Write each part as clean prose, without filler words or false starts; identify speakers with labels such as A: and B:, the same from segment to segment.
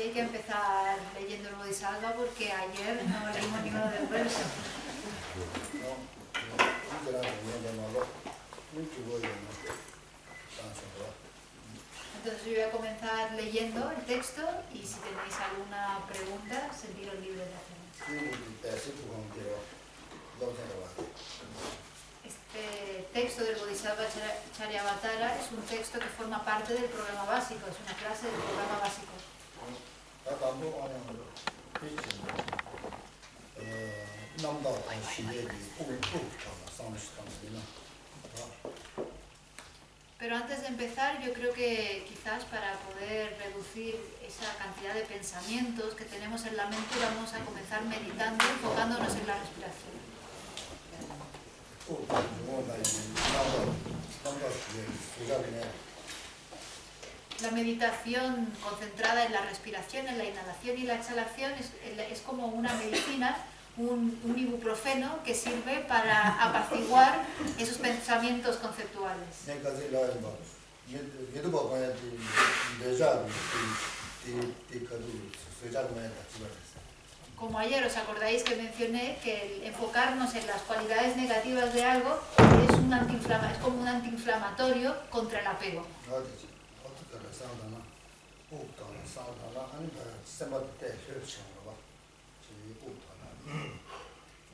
A: hay que empezar leyendo el Bodhisattva porque ayer no leímos ninguno del verso. Entonces yo voy a comenzar leyendo el texto y si tenéis alguna pregunta, sentiros libres de hacerlo. Este texto del Bodhisattva Charyavatara es un texto que forma parte del programa básico, es una clase del programa básico. Pero antes de empezar, yo creo que quizás para poder reducir esa cantidad de pensamientos que tenemos en la mente, vamos a comenzar meditando, enfocándonos en la respiración. La meditación concentrada en la respiración, en la inhalación y la exhalación es como una medicina, un ibuprofeno que sirve para apaciguar esos pensamientos conceptuales. Como ayer os acordáis que mencioné que el enfocarnos en las cualidades negativas de algo es como un antiinflamatorio contra el apego.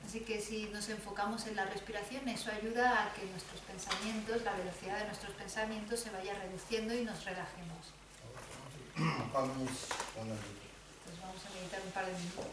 A: Así que si nos enfocamos en la respiración, eso ayuda a que nuestros pensamientos, la velocidad de nuestros pensamientos se vaya reduciendo y nos relajemos. Entonces vamos a meditar un par de minutos.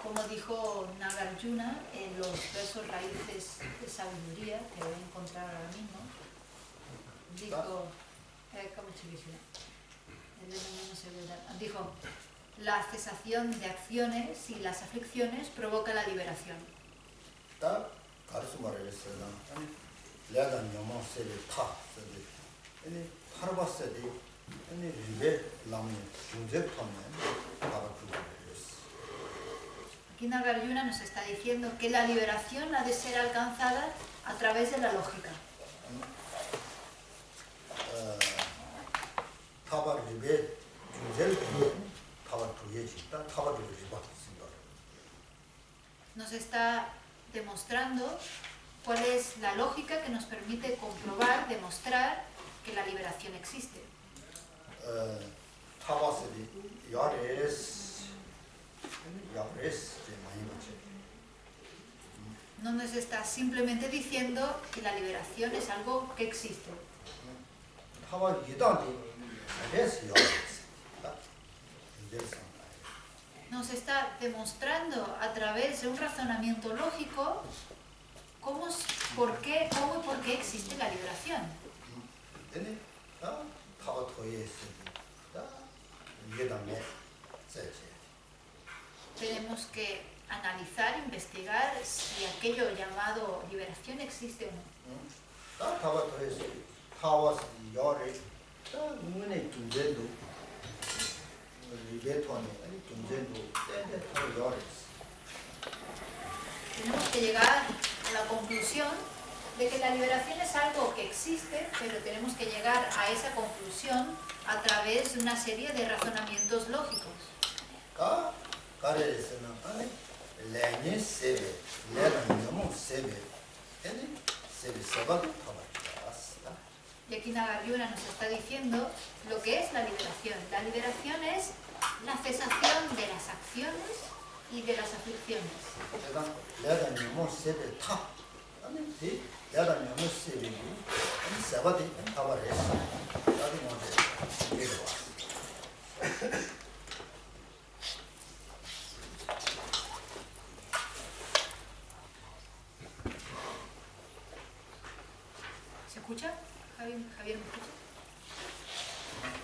A: Como dijo Nagarjuna en los versos raíces de sabiduría, que voy a encontrar ahora mismo, dijo, la cesación de acciones y las aflicciones provoca la liberación. Aquí Nagarjuna nos está diciendo que la liberación ha de ser alcanzada a través de la lógica. Nos está demostrando cuál es la lógica que nos permite comprobar, demostrar que la liberación existe. No nos está simplemente diciendo que la liberación es algo que existe. Nos está demostrando a través de un razonamiento lógico cómo y por qué existe la liberación. Tenemos que analizar, investigar si aquello llamado liberación existe o no. Tenemos que llegar a la conclusión de que la liberación es algo que existe, pero tenemos que llegar a esa conclusión a través de una serie de razonamientos lógicos. Y aquí Nagarjuna nos está diciendo lo que es la liberación. La liberación es la cesación de las acciones y de las aflicciones. ¿Se escucha? Javier, ¿me escucha?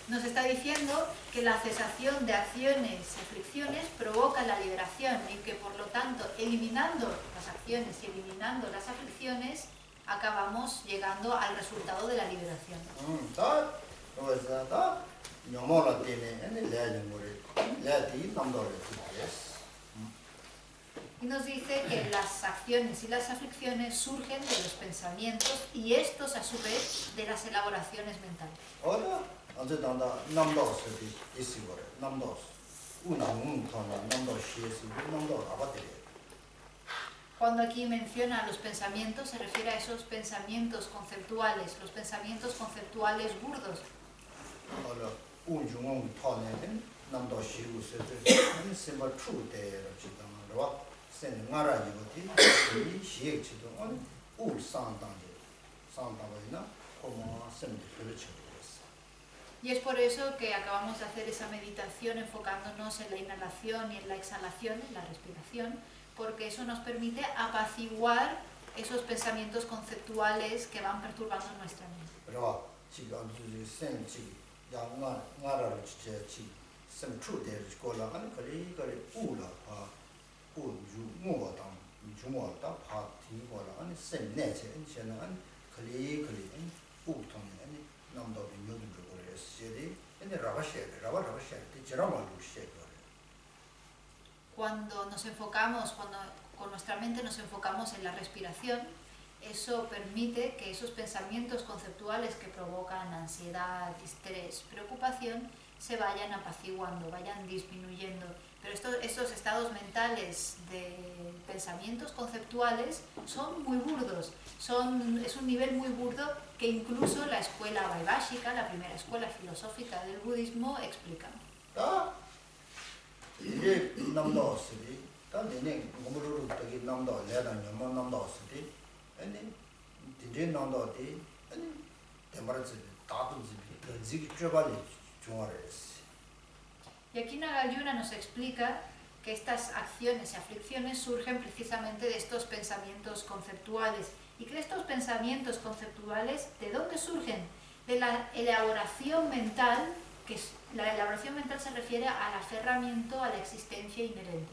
A: Nos está diciendo que la cesación de acciones y aflicciones provoca la liberación y que por lo tanto eliminando las acciones y eliminando las aflicciones acabamos llegando al resultado de la liberación. Y nos dice que las acciones y las aflicciones surgen de los pensamientos y estos a su vez de las elaboraciones mentales. Cuando aquí menciona los pensamientos se refiere a esos pensamientos conceptuales, los pensamientos conceptuales burdos. Y es por eso que acabamos de hacer esa meditación enfocándonos en la inhalación y en la exhalación, en la respiración, porque eso nos permite apaciguar esos pensamientos conceptuales que van perturbando nuestra mente. Cuando nos enfocamos, cuando con nuestra mente nos enfocamos en la respiración, eso permite que esos pensamientos conceptuales que provocan ansiedad, estrés, preocupación, se vayan apaciguando, vayan disminuyendo. Pero estos estados mentales de pensamientos conceptuales son muy burdos, es un nivel muy burdo que incluso la escuela vaibhashika, la primera escuela filosófica del budismo, explica. Y aquí Nagarjuna nos explica que estas acciones y aflicciones surgen precisamente de estos pensamientos conceptuales. Y que estos pensamientos conceptuales, ¿de dónde surgen? De la elaboración mental, la elaboración mental se refiere al aferramiento a la existencia inherente.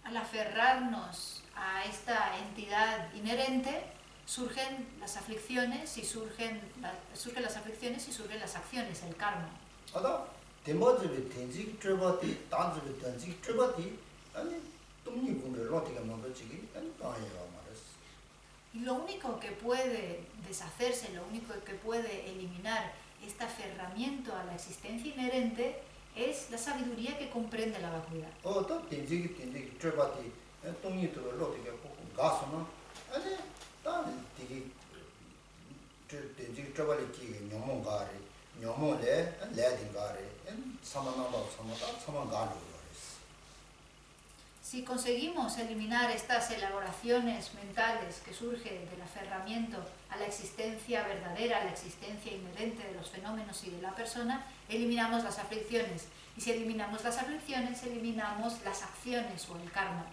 A: Al aferrarnos a esta entidad inherente, surgen las aflicciones y surgen las acciones, el karma. Y lo único que puede deshacerse, lo único que puede eliminar este aferramiento a la existencia inherente es la sabiduría que comprende la vacuidad. Si conseguimos eliminar estas elaboraciones mentales que surgen del aferramiento a la existencia verdadera, a la existencia inherente de los fenómenos y de la persona, eliminamos las aflicciones. Y si eliminamos las aflicciones, eliminamos las acciones o el karma.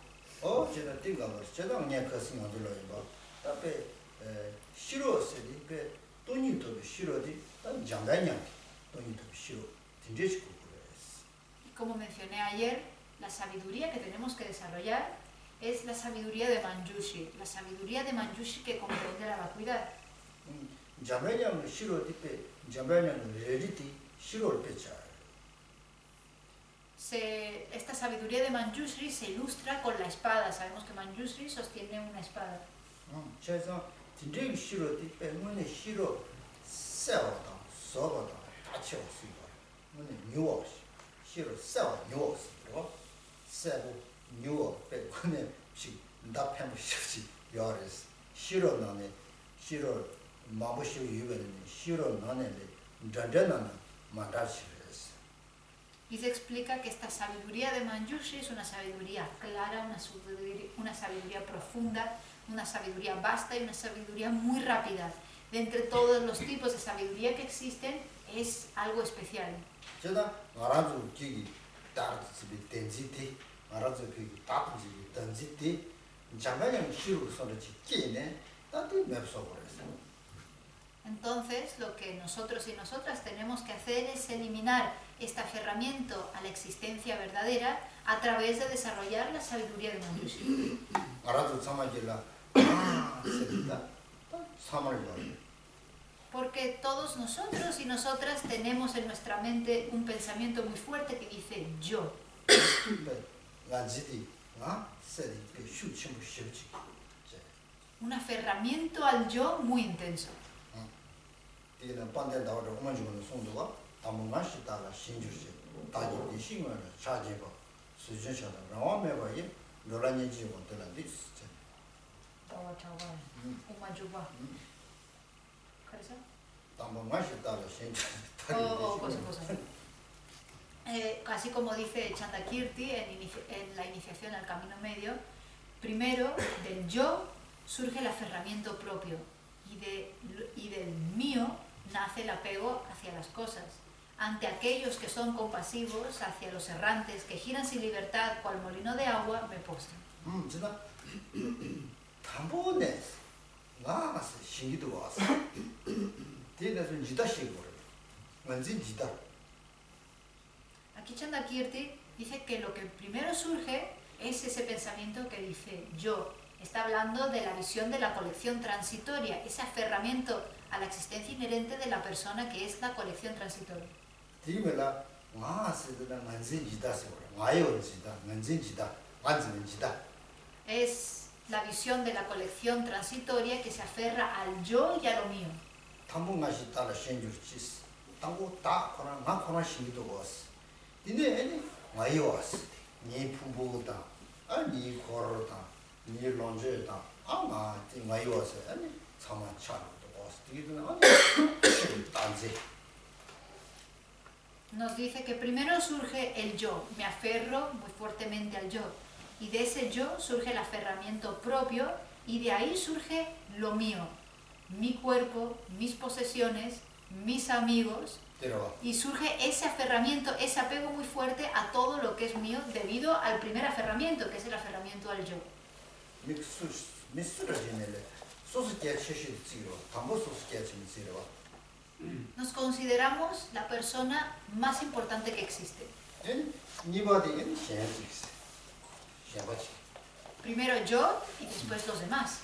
A: Y como mencioné ayer, la sabiduría que tenemos que desarrollar es la sabiduría de Manjushri, la sabiduría de Manjushri que comprende la vacuidad. Esta sabiduría de Manjushri se ilustra con la espada. Sabemos que Manjushri sostiene una espada. Y se explica que esta sabiduría de Manjushri es una sabiduría clara, una sabiduría profunda, una sabiduría vasta y una sabiduría muy rápida. De entre todos los tipos de sabiduría que existen, es algo especial. Entonces, lo que nosotros y nosotras tenemos que hacer es eliminar este aferramiento a la existencia verdadera a través de desarrollar la sabiduría de Manjushri. Porque todos nosotros y nosotras tenemos en nuestra mente un pensamiento muy fuerte que dice yo. Un aferramiento al yo muy intenso. Así como dice Chandakirti en la iniciación al camino medio, primero del yo surge el aferramiento propio y del mío nace el apego hacia las cosas. Ante aquellos que son compasivos, hacia los errantes que giran sin libertad cual molino de agua, me postro. Aquí Chandakirti dice que lo que primero surge es ese pensamiento que dice yo. Está hablando de la visión de la colección transitoria, ese aferramiento a la existencia inherente de la persona que es la colección transitoria. Es la visión de la colección transitoria que se aferra al yo y a lo mío. nos dice que primero surge el yo, me aferro muy fuertemente al yo, y de ese yo surge el aferramiento propio, y de ahí surge lo mío, mi cuerpo, mis posesiones, mis amigos, y surge ese aferramiento, ese apego muy fuerte a todo lo que es mío debido al primer aferramiento, que es el aferramiento al yo. Nos consideramos la persona más importante que existe. Primero yo y después los demás.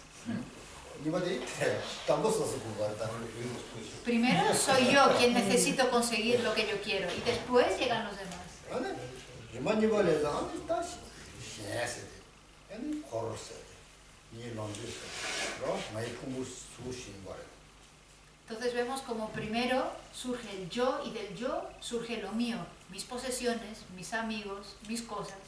A: Primero soy yo quien necesito conseguir lo que yo quiero y después llegan los demás. Entonces vemos como primero surge el yo y del yo surge lo mío, mis posesiones, mis amigos, mis cosas.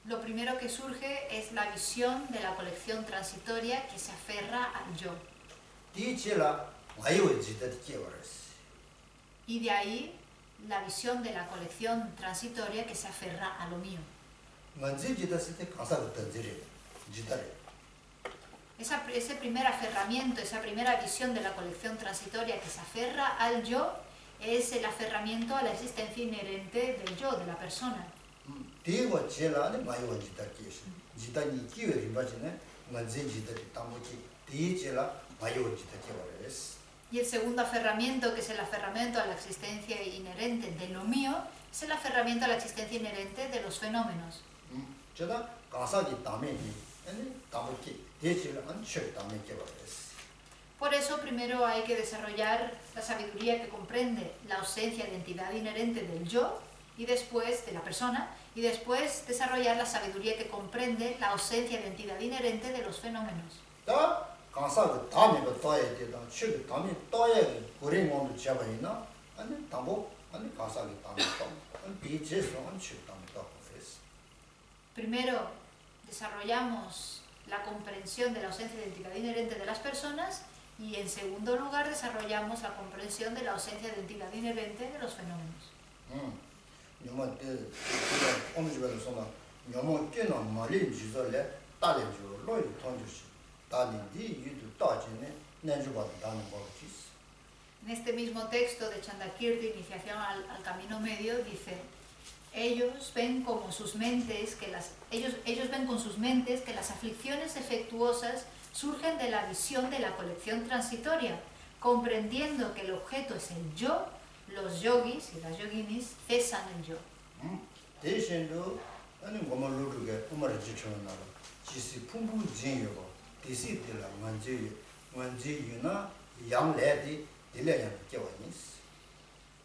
A: Lo primero que surge es la visión de la colección transitoria que se aferra al yo. Y de ahí la visión de la colección transitoria que se aferra a lo mío. Ese primer aferramiento, esa primera visión de la colección transitoria que se aferra al yo, es el aferramiento a la existencia inherente del yo, de la persona. Y el segundo aferramiento, que es el aferramiento a la existencia inherente de lo mío, es el aferramiento a la existencia inherente de los fenómenos. Por eso primero hay que desarrollar la sabiduría que comprende la ausencia de entidad inherente del yo y después de la persona, y después desarrollar la sabiduría que comprende la ausencia de entidad inherente de los fenómenos. Primero desarrollamos la comprensión de la ausencia de entidad inherente de las personas y en segundo lugar desarrollamos la comprensión de la ausencia de entidad inherente de los fenómenos. En este mismo texto de Chandakirti, Iniciación al Camino Medio, dice: ellos ven con sus mentes que las aflicciones defectuosas surgen de la visión de la colección transitoria, comprendiendo que el objeto es el yo. Los yogis y las yoginis cesan el yo.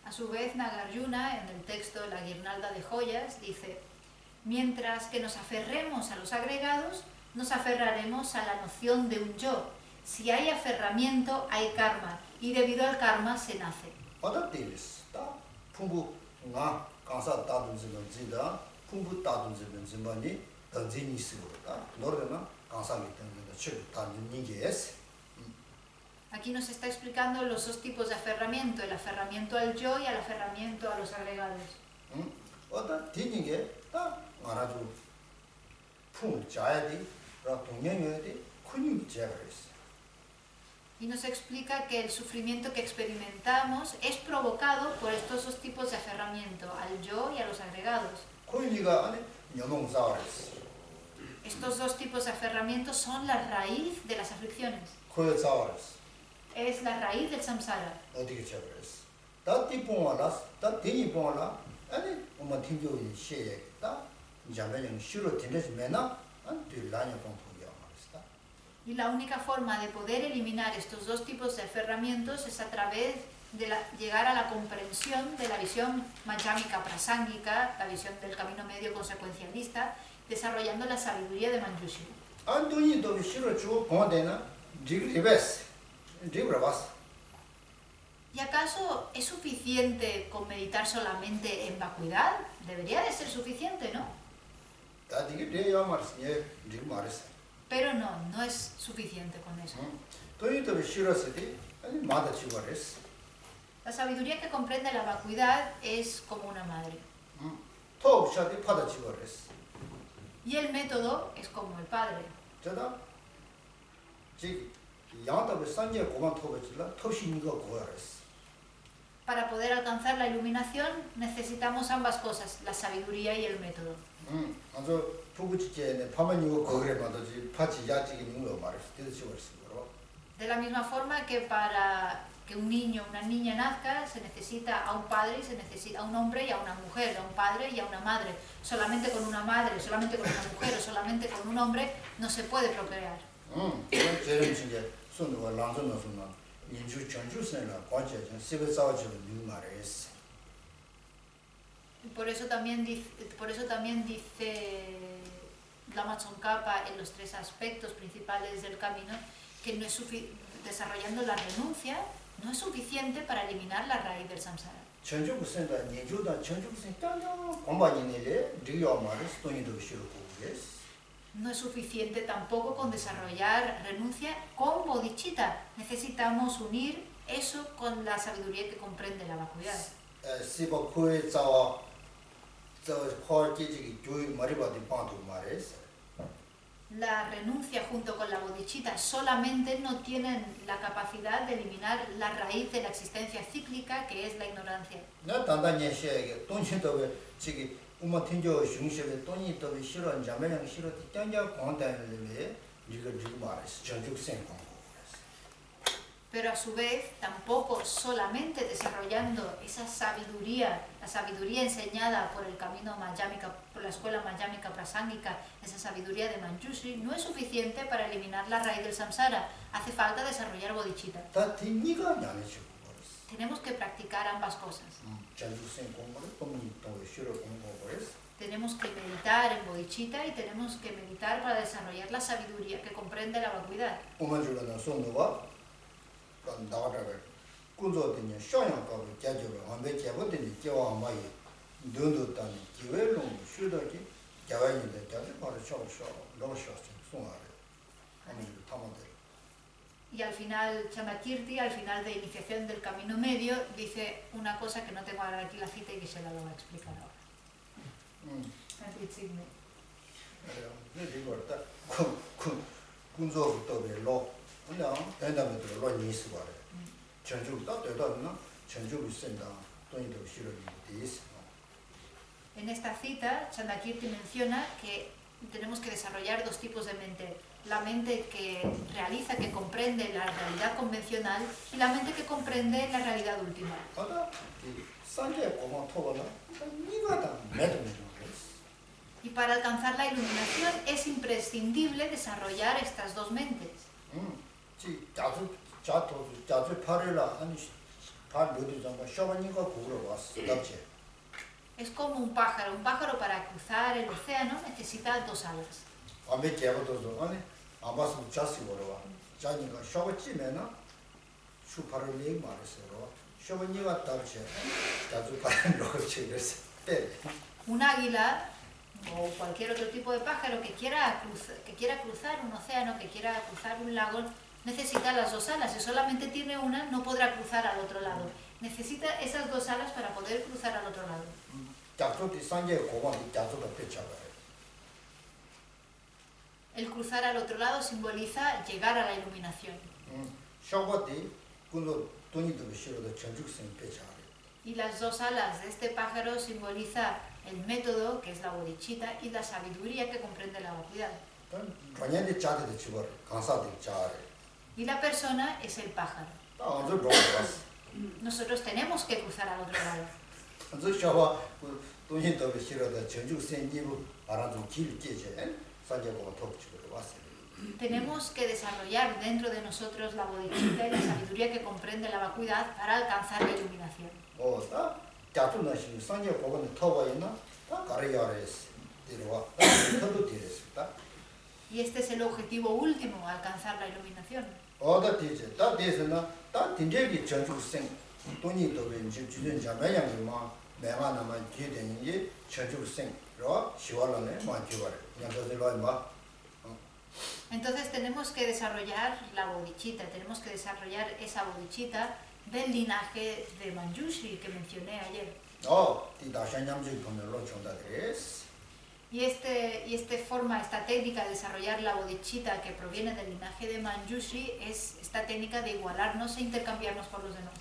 A: A su vez, Nagarjuna, en el texto La guirnalda de joyas, dice: mientras que nos aferremos a los agregados, nos aferraremos a la noción de un yo. Si hay aferramiento, hay karma, y debido al karma se nace. Aquí nos está explicando los dos tipos de aferramiento, el aferramiento al yo y el aferramiento a los agregados. Y nos explica que el sufrimiento que experimentamos es provocado por estos dos tipos de aferramiento, al yo y a los agregados. Estos dos tipos de aferramiento son la raíz de las aflicciones. Es la raíz del samsara. Y la única forma de poder eliminar estos dos tipos de aferramientos es a través de llegar a la comprensión de la visión madhyamika prasángica, la visión del camino medio consecuencialista, desarrollando la sabiduría de Manjushri. ¿Y acaso es suficiente con meditar solamente en vacuidad? Debería de ser suficiente, ¿no? Pero no es suficiente con eso. La sabiduría que comprende la vacuidad es como una madre. Y el método es como el padre. Para poder alcanzar la iluminación necesitamos ambas cosas, la sabiduría y el método. De la misma forma que para que un niño o una niña nazca se necesita a un padre y se necesita a un hombre y a una mujer, a un padre y a una madre. Solamente con una madre, solamente con una mujer o solamente con un hombre no se puede procrear. Y por eso también dice Lama Tsongkhapa en los 3 aspectos principales del camino que no es desarrollando la renuncia no es suficiente para eliminar la raíz del samsara. No es suficiente tampoco con desarrollar renuncia con bodhicitta. Necesitamos unir eso con la sabiduría que comprende la vacuidad. La renuncia junto con la bodhicitta solamente no tienen la capacidad de eliminar la raíz de la existencia cíclica que es la ignorancia. Pero a su vez tampoco solamente desarrollando esa sabiduría, la sabiduría enseñada por el camino Madhyamika, por la escuela Madhyamika Prasangika, esa sabiduría de Manjushri, no es suficiente para eliminar la raíz del samsara. Hace falta desarrollar bodhicitta. Tenemos que practicar ambas cosas. Tenemos que meditar en bodhicitta y tenemos que meditar para desarrollar la sabiduría que comprende la vacuidad. Y al final, Chandakirti, al final de iniciación del camino medio, dice una cosa que no tengo ahora aquí la cita y que se la voy a explicar ahora. En esta cita, Chandakirti menciona que tenemos que desarrollar 2 tipos de mente. La mente que realiza, que comprende la realidad convencional y la mente que comprende la realidad última. Y para alcanzar la iluminación es imprescindible desarrollar estas 2 mentes. Es como un pájaro. Un pájaro para cruzar el océano necesita 2 alas. Un águila o cualquier otro tipo de pájaro que quiera cruzar un océano, que quiera cruzar un lago, necesita las 2 alas. Si solamente tiene una, no podrá cruzar al otro lado. Necesita esas 2 alas para poder cruzar al otro lado. El cruzar al otro lado simboliza llegar a la iluminación. Y las 2 alas de este pájaro simboliza el método, que es la bodhicitta, y la sabiduría que comprende la vacuidad. Y la persona es el pájaro. Nosotros tenemos que cruzar al otro lado. Tenemos que desarrollar dentro de nosotros la bodhicitta y la sabiduría que comprende la vacuidad para alcanzar la iluminación. Y este es el objetivo último, alcanzar la iluminación.
B: 내가 남아 기대는 게 전주생로 시월로네 맞지버려. 그냥 봐.
A: Entonces tenemos que desarrollar la bodichita, tenemos que desarrollar esa bodichita del linaje de Manjushri que mencioné ayer. Y esta técnica de desarrollar la bodichita que proviene del linaje de Manjushri es esta técnica de igualarnos e intercambiarnos por los demás.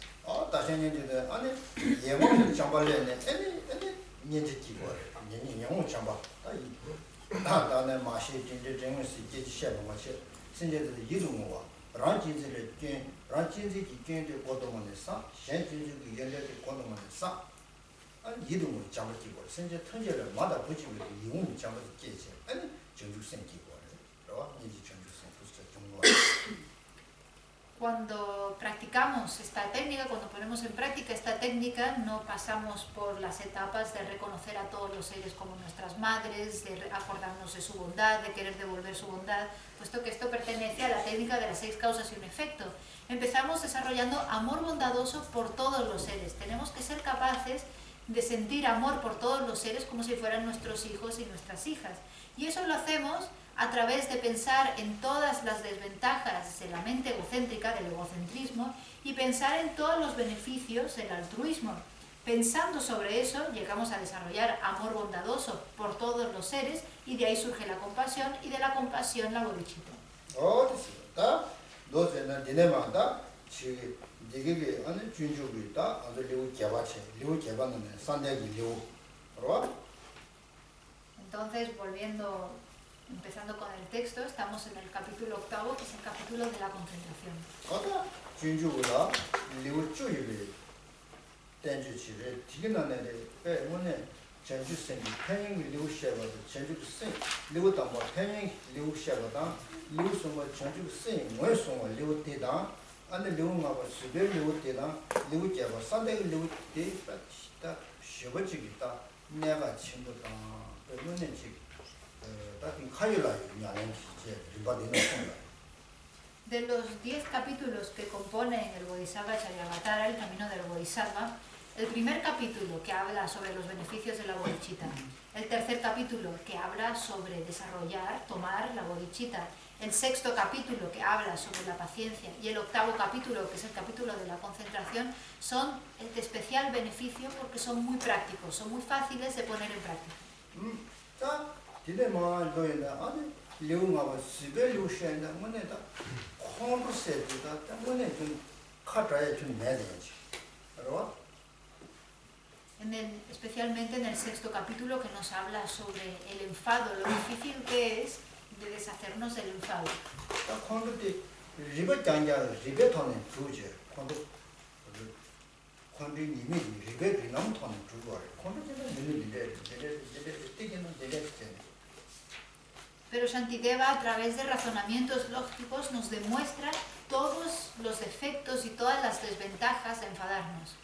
A: Cuando practicamos esta técnica, cuando ponemos en práctica esta técnica, no pasamos por las etapas de reconocer a todos los seres como nuestras madres, de acordarnos de su bondad, de querer devolver su bondad, puesto que esto pertenece a la técnica de las 6 causas y un efecto. Empezamos desarrollando amor bondadoso por todos los seres. Tenemos que ser capaces de sentir amor por todos los seres como si fueran nuestros hijos y nuestras hijas. Y eso lo hacemos a través de pensar en todas las desventajas de la mente egocéntrica, del egocentrismo, y pensar en todos los beneficios del altruismo. Pensando sobre eso, llegamos a desarrollar amor bondadoso por todos los seres, y de ahí surge la compasión, y de la compasión la bodhicitta. Entonces, empezando con el texto, estamos en el capítulo 8, que es el capítulo de la concentración. De los 10 capítulos que componen el Bodhisattva Charyavatara, el camino del Bodhisattva, el primer capítulo que habla sobre los beneficios de la bodhicitta, el tercer capítulo que habla sobre desarrollar, tomar la bodhicitta, el sexto capítulo que habla sobre la paciencia y el octavo capítulo, que es el capítulo de la concentración, son de especial beneficio porque son muy prácticos, son muy fáciles de poner en práctica. Especialmente en el sexto capítulo, que nos habla sobre el enfado, lo difícil que es de deshacernos del enfado. Pero Shantideva, a través de razonamientos lógicos, nos demuestra todos los defectos y todas las desventajas de enfadarnos.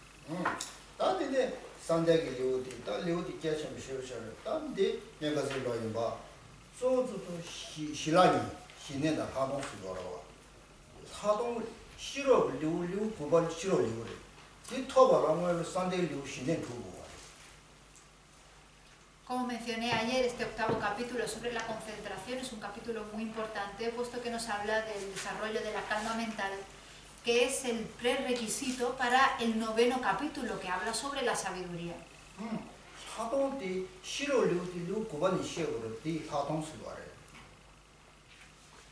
A: Como mencioné ayer, este octavo capítulo sobre la concentración es un capítulo muy importante, puesto que nos habla del desarrollo de la calma mental, que es el prerequisito para el noveno capítulo, que habla sobre la sabiduría.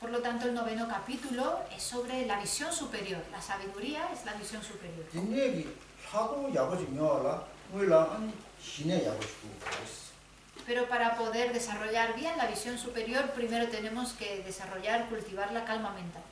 A: Por lo tanto, el noveno capítulo es sobre la visión superior. La sabiduría es la visión superior. Pero para poder desarrollar bien la visión superior, primero tenemos que desarrollar, cultivar la calma mental.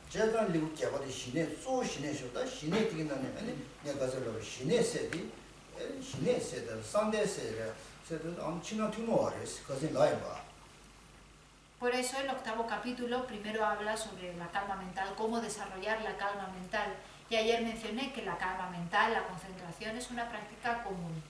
A: Por eso el octavo capítulo primero habla sobre la calma mental, cómo desarrollar la calma mental. Y ayer mencioné que la calma mental, la concentración, es una práctica común.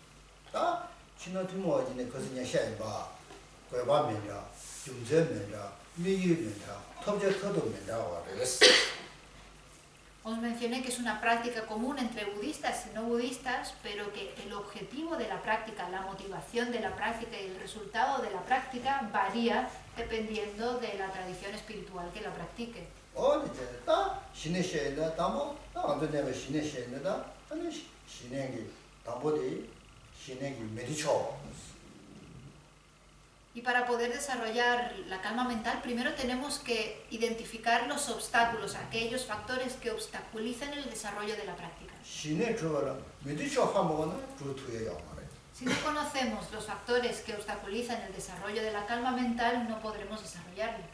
A: Os mencioné que es una práctica común entre budistas y no budistas, pero que el objetivo de la práctica, la motivación de la práctica y el resultado de la práctica varía dependiendo de la tradición espiritual que la practique. Y para poder desarrollar la calma mental, primero tenemos que identificar los obstáculos, aquellos factores que obstaculizan el desarrollo de la práctica. Si no conocemos los factores que obstaculizan el desarrollo de la calma mental, no podremos desarrollarla.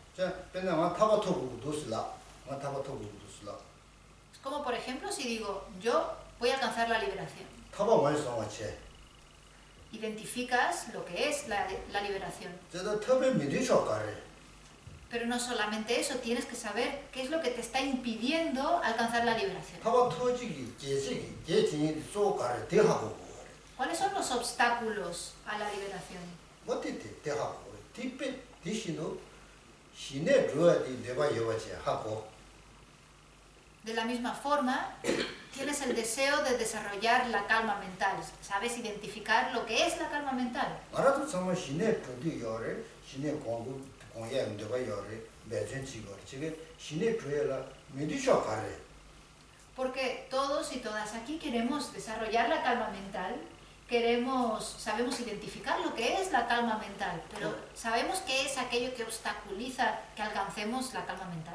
A: Es como, por ejemplo, si digo, yo voy a alcanzar la liberación. Identificas lo que es la liberación. Pero no solamente eso, tienes que saber qué es lo que te está impidiendo alcanzar la liberación. ¿Cuáles son los obstáculos a la liberación? De la misma forma, tienes el deseo de desarrollar la calma mental. ¿Sabes identificar lo que es la calma mental? Porque todos y todas aquí queremos desarrollar la calma mental, sabemos identificar lo que es la calma mental, pero sabemos qué es aquello que obstaculiza que alcancemos la calma mental.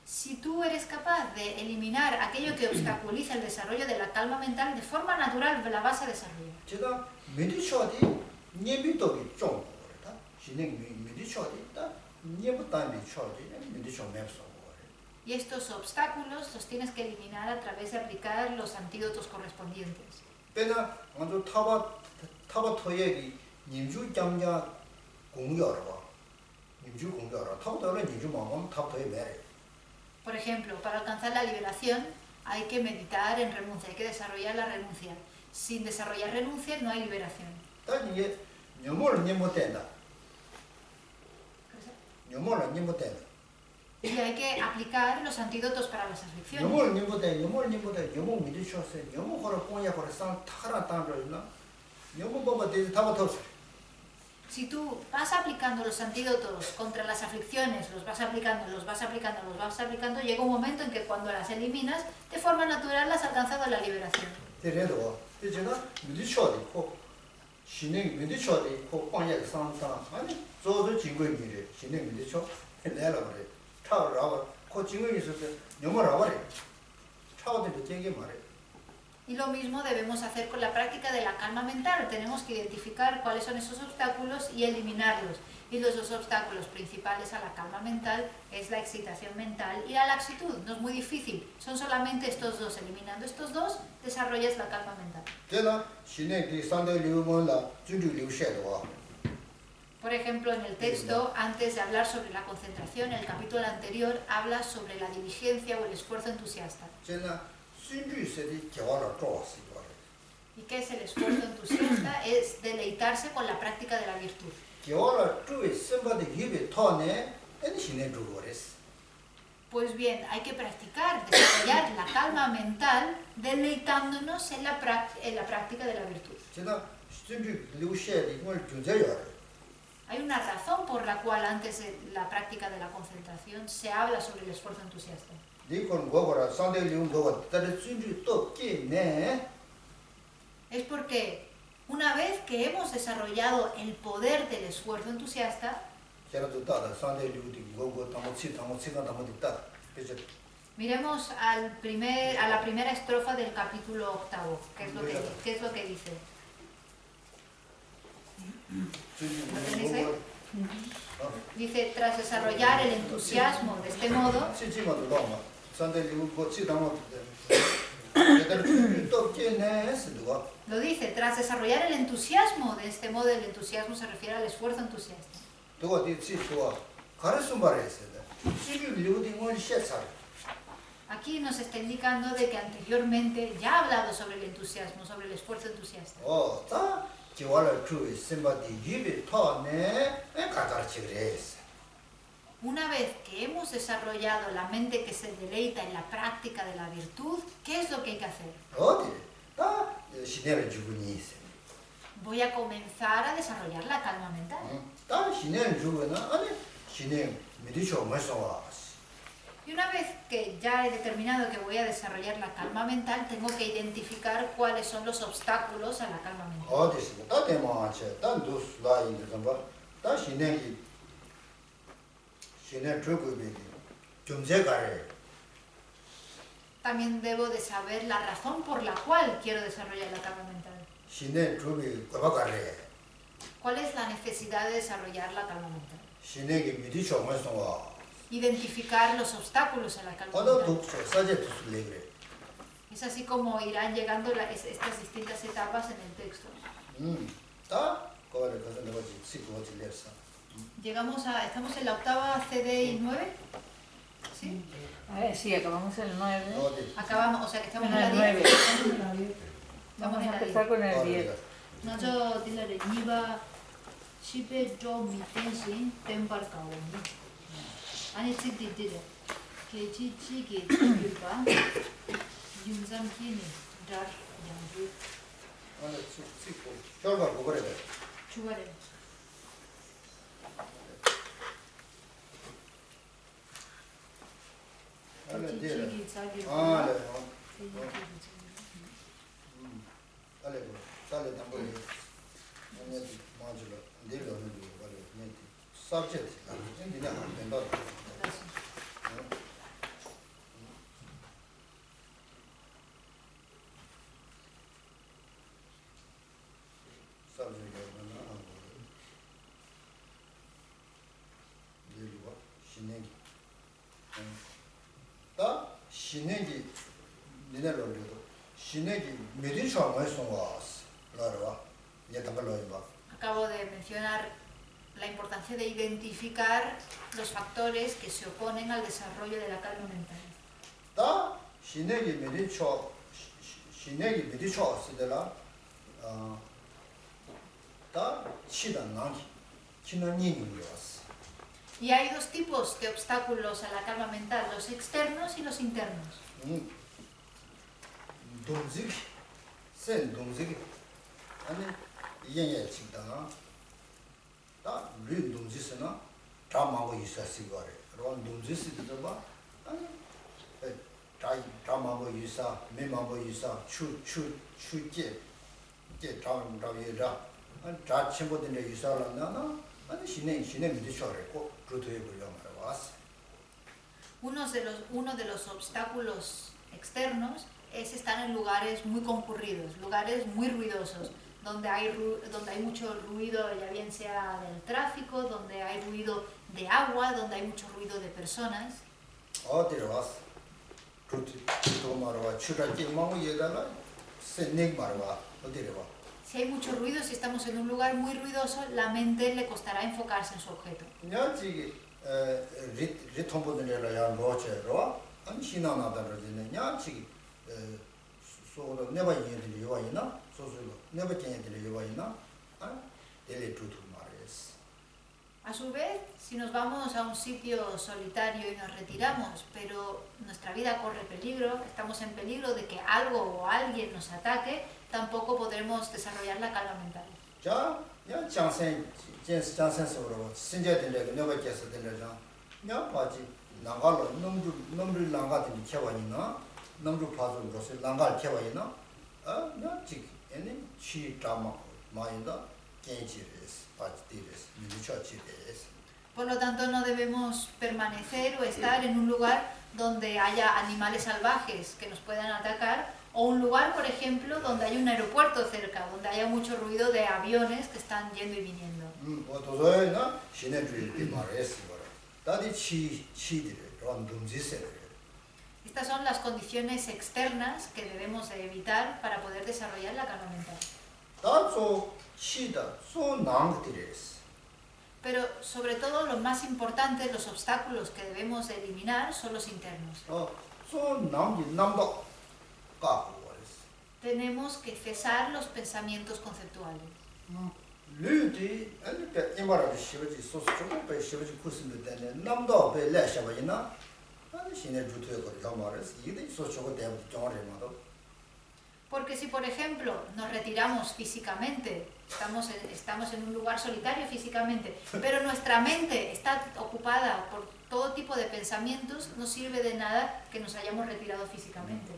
A: Si tú eres capaz de eliminar aquello que obstaculiza el desarrollo de la calma mental, de forma natural la vas a desarrollar. Y estos obstáculos los tienes que eliminar a través de aplicar los antídotos correspondientes. Por ejemplo, para alcanzar la liberación hay que meditar en renuncia, hay que desarrollar la renuncia. Sin desarrollar renuncia no hay liberación. Y hay que aplicar los antídotos para las aflicciones. Si tú vas aplicando los antídotos contra las aflicciones, los vas aplicando, llega un momento en que cuando las eliminas, de forma natural has alcanzado la liberación. Y lo mismo debemos hacer con la práctica de la calma mental. Tenemos que identificar cuáles son esos obstáculos y eliminarlos. Y los dos obstáculos principales a la calma mental es la excitación mental y la laxitud. No es muy difícil, son solamente estos dos. Eliminando estos dos, desarrollas la calma mental. Por ejemplo, en el texto, antes de hablar sobre la concentración, el capítulo anterior habla sobre la diligencia o el esfuerzo entusiasta. ¿Y qué es el esfuerzo entusiasta? Es deleitarse con la práctica de la virtud. Pues bien, hay que practicar, desarrollar la calma mental deleitándonos en la práctica de la virtud. Hay una razón por la cual antes de la práctica de la concentración se habla sobre el esfuerzo entusiasta. Es porque una vez que hemos desarrollado el poder del esfuerzo entusiasta, miremos a la primera estrofa del capítulo 8, ¿qué es lo que dice? ¿Lo tenéis ahí? Dice, tras desarrollar el entusiasmo de este modo, lo dice, tras desarrollar el entusiasmo de este modo, el entusiasmo se refiere al esfuerzo entusiasta. Aquí nos está indicando de que anteriormente ya ha hablado sobre el entusiasmo, sobre el esfuerzo entusiasta. Una vez que hemos desarrollado la mente que se deleita en la práctica de la virtud, ¿qué es lo que hay que hacer? Voy a comenzar a desarrollar la calma mental. Y una vez que ya he determinado que voy a desarrollar la calma mental, tengo que identificar cuáles son los obstáculos a la calma mental. También debo de saber la razón por la cual quiero desarrollar la calma mental. ¿Cuál es la necesidad de desarrollar la calma mental? Identificar los obstáculos a la calma mental. Es así como irán llegando estas distintas etapas en el texto. Estamos en la octava CDI 9. ¿Sí?
C: Sí, acabamos el 9.
A: Acabamos, o sea que estamos en
C: el
A: la
C: 9.
A: 10.
C: Vamos a empezar con el 10.
A: Nacho dilare niba shipe jo mi tensin tempar kawoni. Ani tsikdi dire. Kechi chiki yuba yunzam kini dar yangu. Chugare. Chiki tsagi. Acabo de mencionar la importancia de identificar los factores que se oponen al desarrollo de la calma mental. Y hay dos tipos de obstáculos a la calma mental, los externos y los internos. Uno de los obstáculos externos es estar en lugares muy concurridos, lugares muy ruidosos, donde hay mucho ruido, ya bien sea del tráfico, donde hay ruido de agua, donde hay mucho ruido de personas. Si hay mucho ruido, si estamos en un lugar muy ruidoso, la mente le costará enfocarse en su objeto. A su vez, si nos vamos a un sitio solitario y nos retiramos, pero nuestra vida corre peligro, estamos en peligro de que algo o alguien nos ataque, tampoco podremos desarrollar la calma mental. Por lo tanto, no debemos permanecer o estar en un lugar donde haya animales salvajes que nos puedan atacar, o un lugar, por ejemplo, donde hay un aeropuerto cerca, donde haya mucho ruido de aviones que están yendo y viniendo. Estas son las condiciones externas que debemos de evitar para poder desarrollar la calma mental. Pero sobre todo los más importantes, los obstáculos que debemos de eliminar son los internos. Tenemos que cesar los pensamientos conceptuales.
B: 류디 아니 이마라도 시버지 소스 조금 배 시버지 쿠스도 되네 남도 배 레샤바이나 아니 신의 주투에 거려 말해서 이게 소스 조금 되고 정어리마도.
A: Porque si, por ejemplo, nos retiramos físicamente, estamos en un lugar solitario físicamente, pero nuestra mente está ocupada por todo tipo de pensamientos, no sirve de nada que nos hayamos retirado físicamente.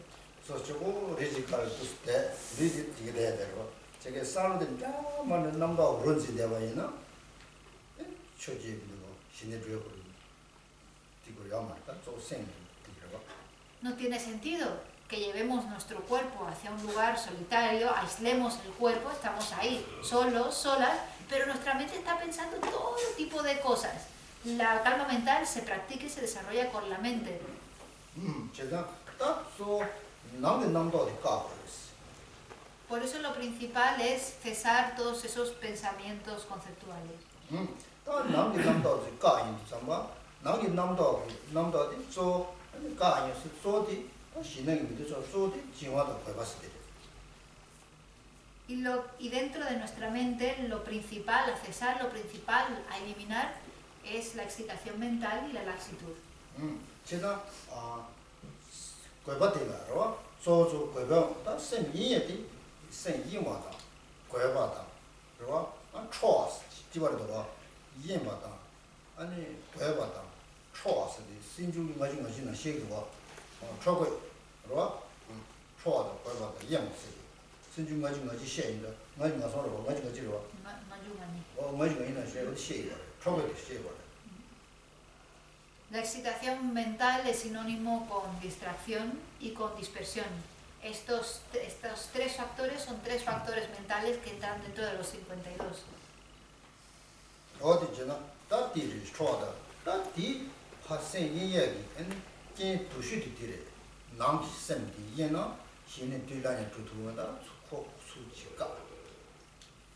A: No tiene sentido que llevemos nuestro cuerpo hacia un lugar solitario, aislemos el cuerpo, estamos ahí, solos, solas, pero nuestra mente está pensando todo tipo de cosas. La calma mental se practica y se desarrolla con la mente. Por eso lo principal es cesar todos esos pensamientos conceptuales. Y dentro de nuestra mente lo principal a cesar, lo principal a eliminar es la excitación mental y la laxitud. La excitación mental es sinónimo con distracción y con dispersión. Estos tres factores son tres factores mentales que entran dentro de los 52.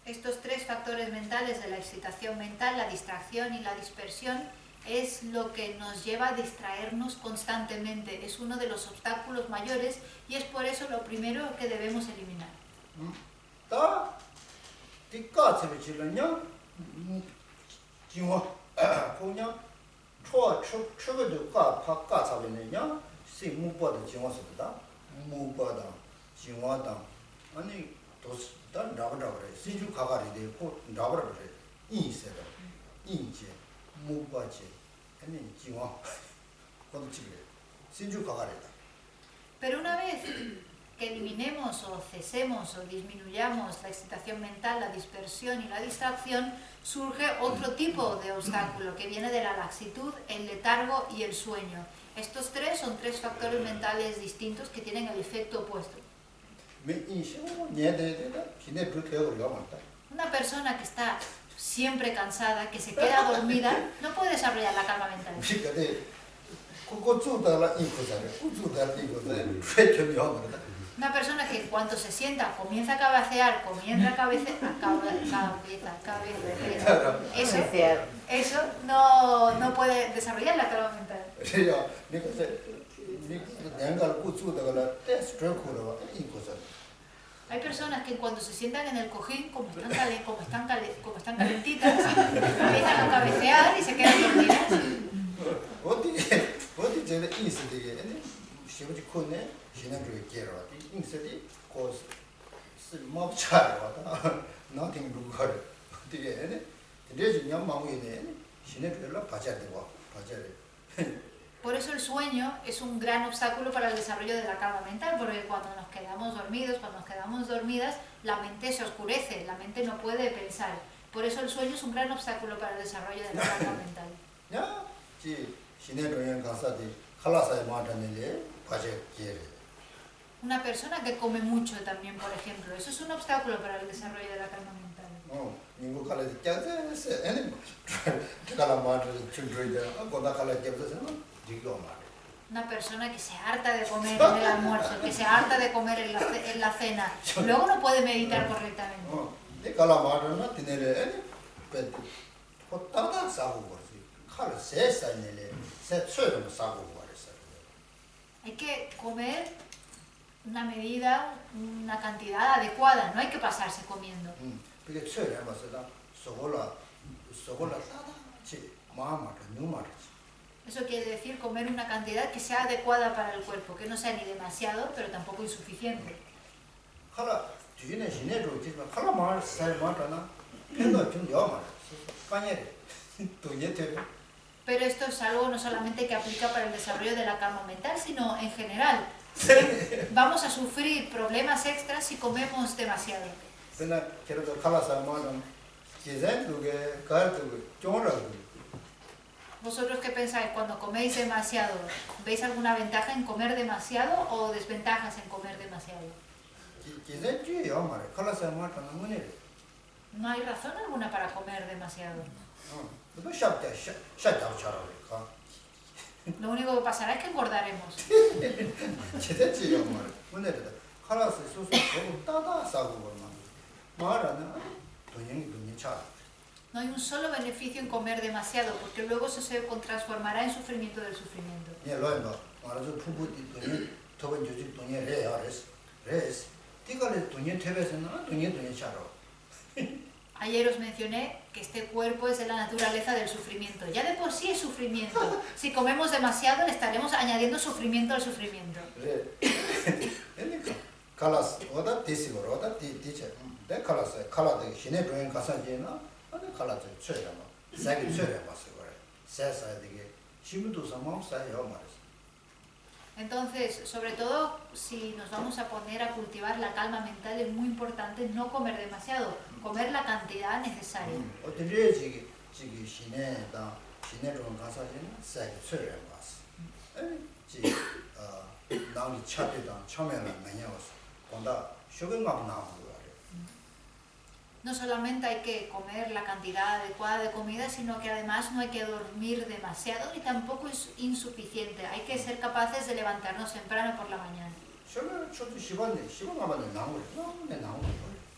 A: Estos tres factores mentales de la excitación mental, la distracción y la dispersión es lo que nos lleva a distraernos constantemente. Es uno de los obstáculos mayores y es por eso lo primero que debemos eliminar. Pero una vez que eliminemos o cesemos o disminuyamos la excitación mental, la dispersión y la distracción, surge otro tipo de obstáculo que viene de la laxitud, el letargo y el sueño. Estos tres son tres factores mentales distintos que tienen el efecto opuesto. Una persona que está siempre cansada, que se queda dormida, no puede desarrollar la calma mental. Una persona que en cuanto se sienta comienza a cabecear, eso no puede desarrollar la calma mental. Hay personas que cuando se sientan en el cojín, como están calentitas, empiezan a cabecear y se quedan dormidas. Por eso el sueño es un gran obstáculo para el desarrollo de la calma mental, porque cuando nos quedamos dormidos, cuando nos quedamos dormidas, la mente se oscurece, la mente no puede pensar. Por eso el sueño es un gran obstáculo para el desarrollo de la calma mental. Una persona que come mucho también, por ejemplo, eso es un obstáculo para el desarrollo de la calma mental. Una persona que se harta de comer en el almuerzo, que se harta de comer en la cena, luego no puede meditar correctamente. Hay que comer una medida, una cantidad adecuada, no hay que pasarse comiendo.
B: 그게 최래 맞다. 소골라 치 마마도 누마도.
A: Eso quiere decir comer una cantidad que sea adecuada para el cuerpo, que no sea ni demasiado, pero tampoco insuficiente.
B: 하나 뒤에 지내로 지금 하나 말 살마잖아. 내가 좀 여마. 까ñere. 돈이 되게.
A: Pero esto es algo no solamente que aplica para el desarrollo de la calma mental, sino en general. Vamos a sufrir problemas extras si comemos demasiado.
B: 그러나 그래도 칼라사 말은 계산도게 가르도 좀으로.
A: ¿Vosotros qué pensáis cuando coméis demasiado? ¿Veis alguna ventaja en comer demasiado o desventajas en comer demasiado?
B: 계산주의요 말에 칼라사 말은 뭐네.
A: No hay razón alguna para comer demasiado.
B: 뭐 샤다처럼
A: Lo único que pasará es que engordaremos.
B: 제대로요 말에 뭐네다. 칼라사 소소 너무 따다 싸고 말하는 돈이 차.
A: No hay un solo beneficio en comer demasiado, porque luego eso se transformará en sufrimiento del sufrimiento.
B: 예, 로인도 말아서 부부디 돈이 더번 조직 돈이 레아레스. 티가레 돈이 태베서는 돈이 차로.
A: Ayer os mencioné que este cuerpo es de la naturaleza del sufrimiento. Ya de por sí es sufrimiento. Si comemos demasiado, le estaremos añadiendo sufrimiento al sufrimiento.
B: 그러니까 칼라스 오다 디시고 오다 디체. 내 칼라데 신의 조인 가사지나 아니 칼라데 최라마. 사기 최라마서 그래. 세사되게 힘도 삼아 사요 말이야.
A: Entonces, sobre todo, si nos vamos a poner a cultivar la calma mental, es muy importante no comer demasiado, comer la cantidad necesaria.
B: 어떻게 지기 신의다 신의로는 가사지는 사기 최라마서. 지 나오기 차대다 처음에는 매냐고서 본다 쇼근감 나오고
A: No solamente hay que comer la cantidad adecuada de comida, sino que además no hay que dormir demasiado ni tampoco es insuficiente. Hay que ser capaces de levantarnos temprano por la mañana.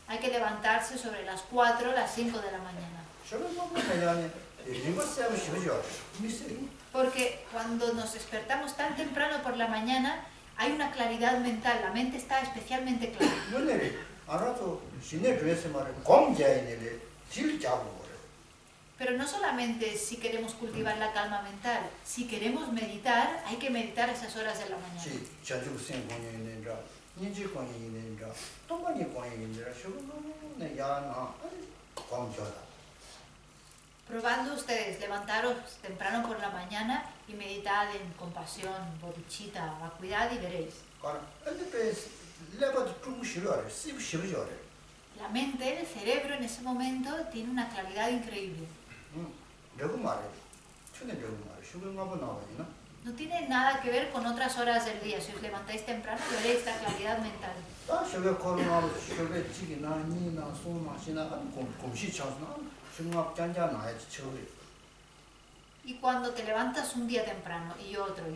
A: Hay que levantarse sobre las 4 o las 5 de la mañana. Porque cuando nos despertamos tan temprano por la mañana, hay una claridad mental, la mente está especialmente clara. Pero no solamente si queremos cultivar la calma mental, si queremos meditar, hay que meditar esas horas de la mañana. Probando ustedes, levantaros temprano por la mañana y meditad en compasión, bodhicitta, vacuidad y veréis. La mente, el cerebro en ese momento tiene una claridad increíble. No tiene nada que ver con otras horas del día. Si os levantáis temprano veréis la claridad mental. Y cuando te levantas un día temprano y otro,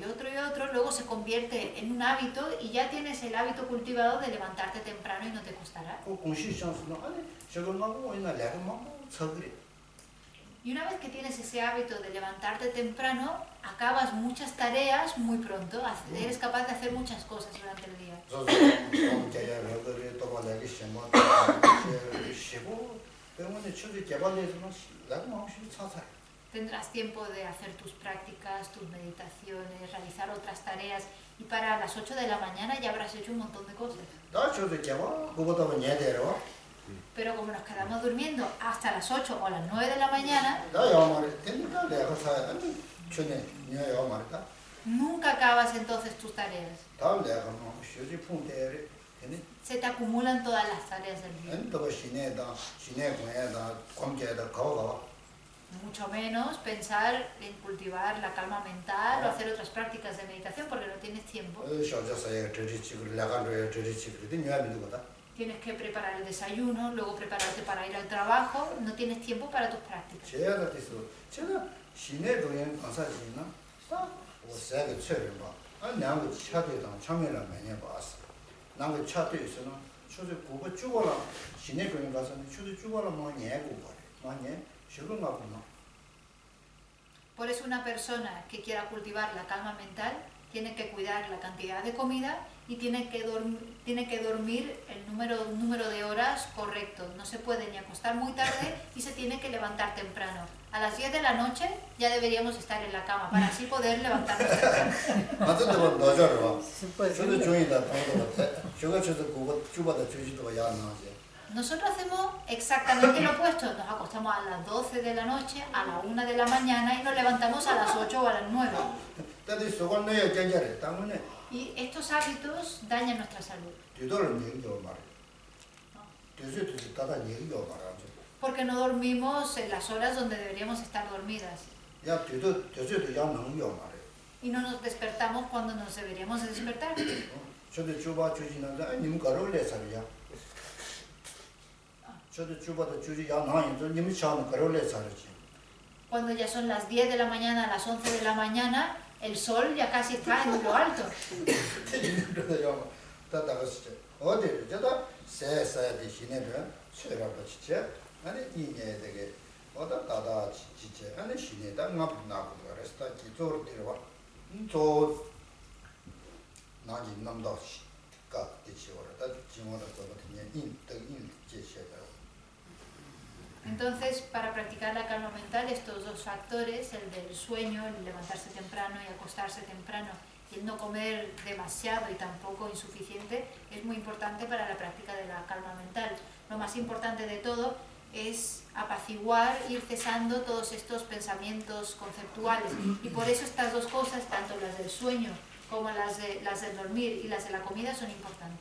A: luego se convierte en un hábito y ya tienes el hábito cultivado de levantarte temprano y no te costará. Y una vez que tienes ese hábito de levantarte temprano, acabas muchas tareas muy pronto, eres capaz de hacer muchas cosas durante el día. Tendrás tiempo de hacer tus prácticas, tus meditaciones, realizar otras tareas y para las 8 de la mañana ya habrás hecho un montón de cosas. Pero como nos quedamos durmiendo hasta las 8 o las 9 de la mañana, nunca acabas entonces tus tareas. Se te acumulan todas las tareas del día. Mucho menos pensar en cultivar la calma mental o hacer otras prácticas de meditación porque no tienes tiempo. Tienes que preparar el desayuno, luego prepararte para ir al trabajo, no tienes tiempo para tus prácticas. Por eso una persona que quiera cultivar la calma mental tiene que cuidar la cantidad de comida y tiene que dormir un número de horas correcto. No se puede ni acostar muy tarde y se tiene que levantar temprano. A las 10 de la noche ya deberíamos estar en la cama para así poder levantarnos temprano. Nosotros hacemos exactamente lo opuesto. Nos acostamos a las 12 de la noche, a la 1 de la mañana y nos levantamos a las 8 o a las 9. Y estos hábitos dañan nuestra salud. Porque no dormimos en las horas donde deberíamos estar dormidas. Y no nos despertamos cuando nos deberíamos de despertar. Cuando ya son las 10 de la mañana, las 11 de la mañana, el sol ya casi está en lo alto. Entonces, para practicar la calma mental, estos dos factores, el del sueño, el levantarse temprano y acostarse temprano, y el no comer demasiado y tampoco insuficiente, es muy importante para la práctica de la calma mental. Lo más importante de todo es apaciguar, ir cesando todos estos pensamientos conceptuales. Y por eso estas dos cosas, tanto las del sueño como las del dormir y las de la comida, son importantes.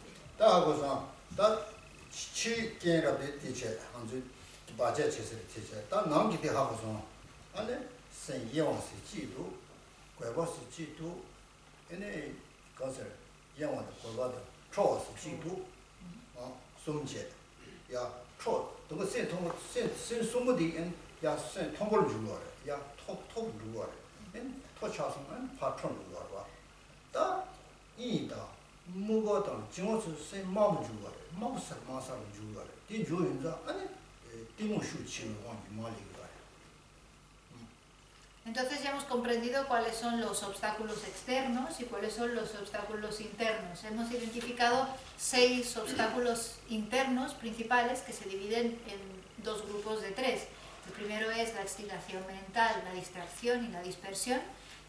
A: Entonces ya hemos comprendido cuáles son los obstáculos externos y cuáles son los obstáculos internos. Hemos identificado 6 obstáculos internos principales que se dividen en 2 grupos de 3. El primero es la excitación mental, la distracción y la dispersión,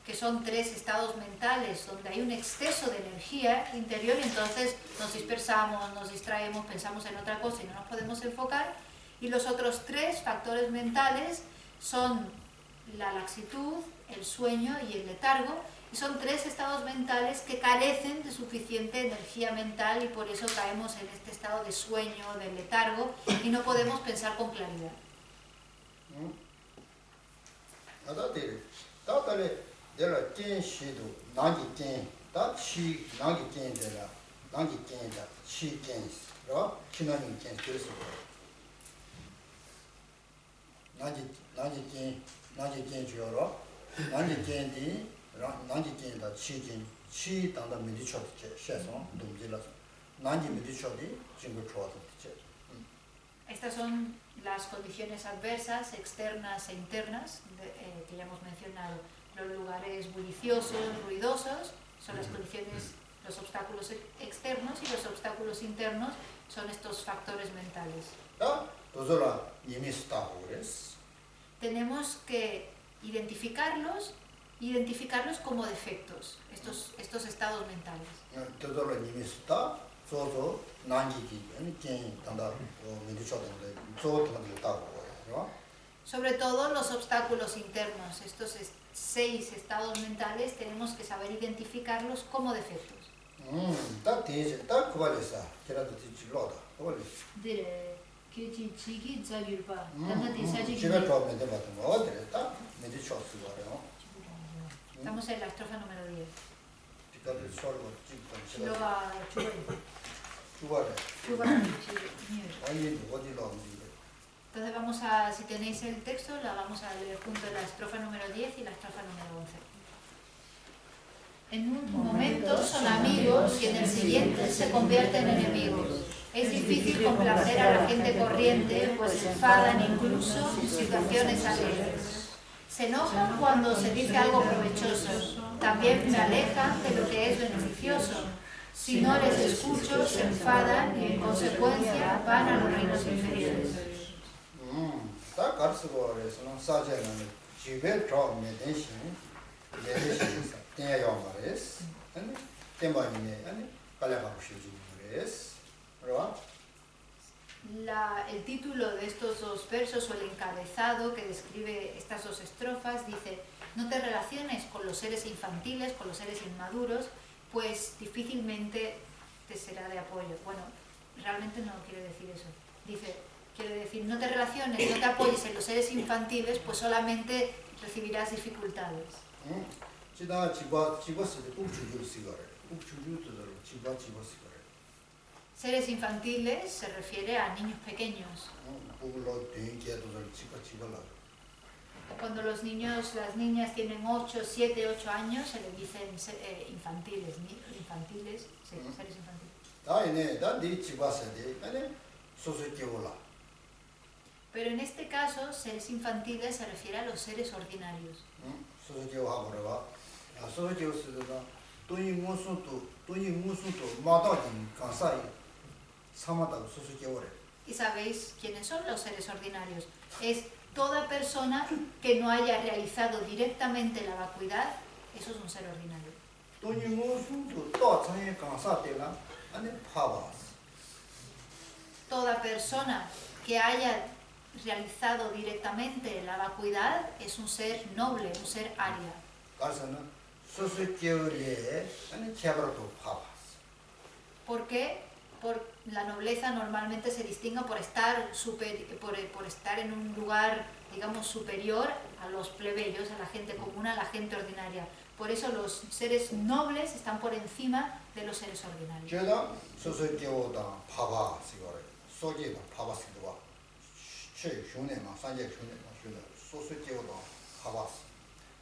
A: que son 3 estados mentales donde hay un exceso de energía interior y entonces nos dispersamos, nos distraemos, pensamos en otra cosa y no nos podemos enfocar. Y los otros 3 factores mentales son la laxitud, el sueño y el letargo, y son 3 estados mentales que carecen de suficiente energía mental y por eso caemos en este estado de sueño, de letargo, y no podemos pensar con claridad. Estas son las condiciones adversas, externas e internas, que ya hemos mencionado. Los lugares bulliciosos, ruidosos, son las condiciones, los obstáculos externos, y los obstáculos internos son estos factores mentales. Tenemos que identificarlos como defectos, estos estados mentales. Sobre todo los obstáculos internos, estos 6 estados mentales, tenemos que saber identificarlos como defectos. Estamos en la estrofa número 10. Entonces vamos a, si tenéis el texto, la vamos a leer junto en la estrofa número 10 y la estrofa número 11. En un momento son amigos y en el siguiente se convierten en enemigos. Es difícil complacer a la gente corriente, pues se enfadan incluso en situaciones alegres. Se enojan cuando se dice algo provechoso. También se alejan de lo que es beneficioso. Si no les escucho, se enfadan y en consecuencia van a los reinos inferiores. El título de estos dos versos o el encabezado que describe estas dos estrofas dice: no te relaciones con los seres infantiles, con los seres inmaduros, pues difícilmente te será de apoyo. Bueno, realmente no quiere decir eso. Quiere decir, no te relaciones, no te apoyes en los seres infantiles, pues solamente recibirás dificultades. Seres infantiles se refiere a niños pequeños. Cuando los niños, las niñas tienen 7, 8 años, se les dicen infantiles, sí, seres infantiles. Pero en este caso, seres infantiles se refiere a los seres ordinarios. ¿Y sabéis quiénes son los seres ordinarios? Es toda persona que no haya realizado directamente la vacuidad, eso es un ser ordinario. Toda persona que haya realizado directamente la vacuidad es un ser noble, un ser arya. ¿Por qué? Por la nobleza normalmente se distingue por estar en un lugar, digamos, superior a los plebeyos, a la gente común, a la gente ordinaria. Por eso los seres nobles están por encima de los seres ordinarios.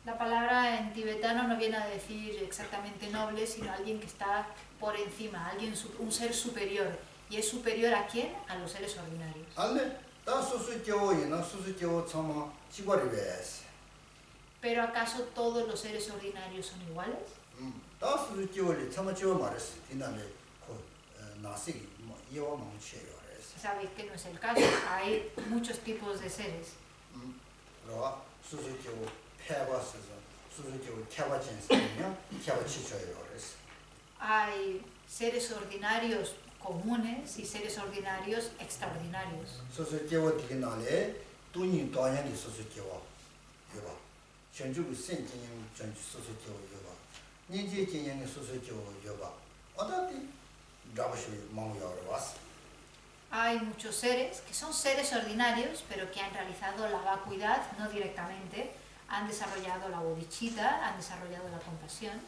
A: La palabra en tibetano no viene a decir exactamente noble, sino alguien que está por encima, un ser superior. ¿Y es superior a quién? A los seres ordinarios. ¿Pero acaso todos los seres ordinarios son iguales? Sabéis que no es el caso, hay muchos tipos de seres. Hay seres ordinarios comunes y seres ordinarios extraordinarios. Hay muchos seres que son seres ordinarios, pero que han realizado la vacuidad, no directamente, han desarrollado la bodhicitta, han desarrollado la compasión.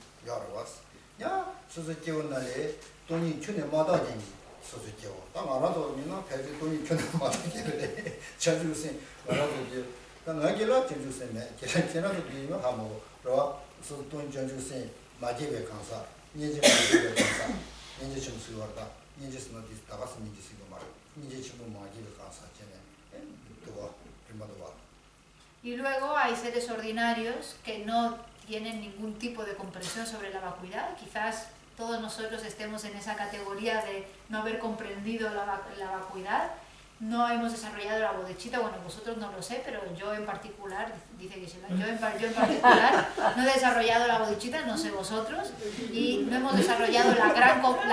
A: Y luego hay seres ordinarios que no tienen ningún tipo de comprensión sobre la vacuidad. Quizás todos nosotros estemos en esa categoría de no haber comprendido la vacuidad, no hemos desarrollado la bodhicitta. Bueno, vosotros no lo sé, pero yo en particular, dice Gisela, yo en particular no he desarrollado la bodhicitta, no sé vosotros, y no hemos desarrollado la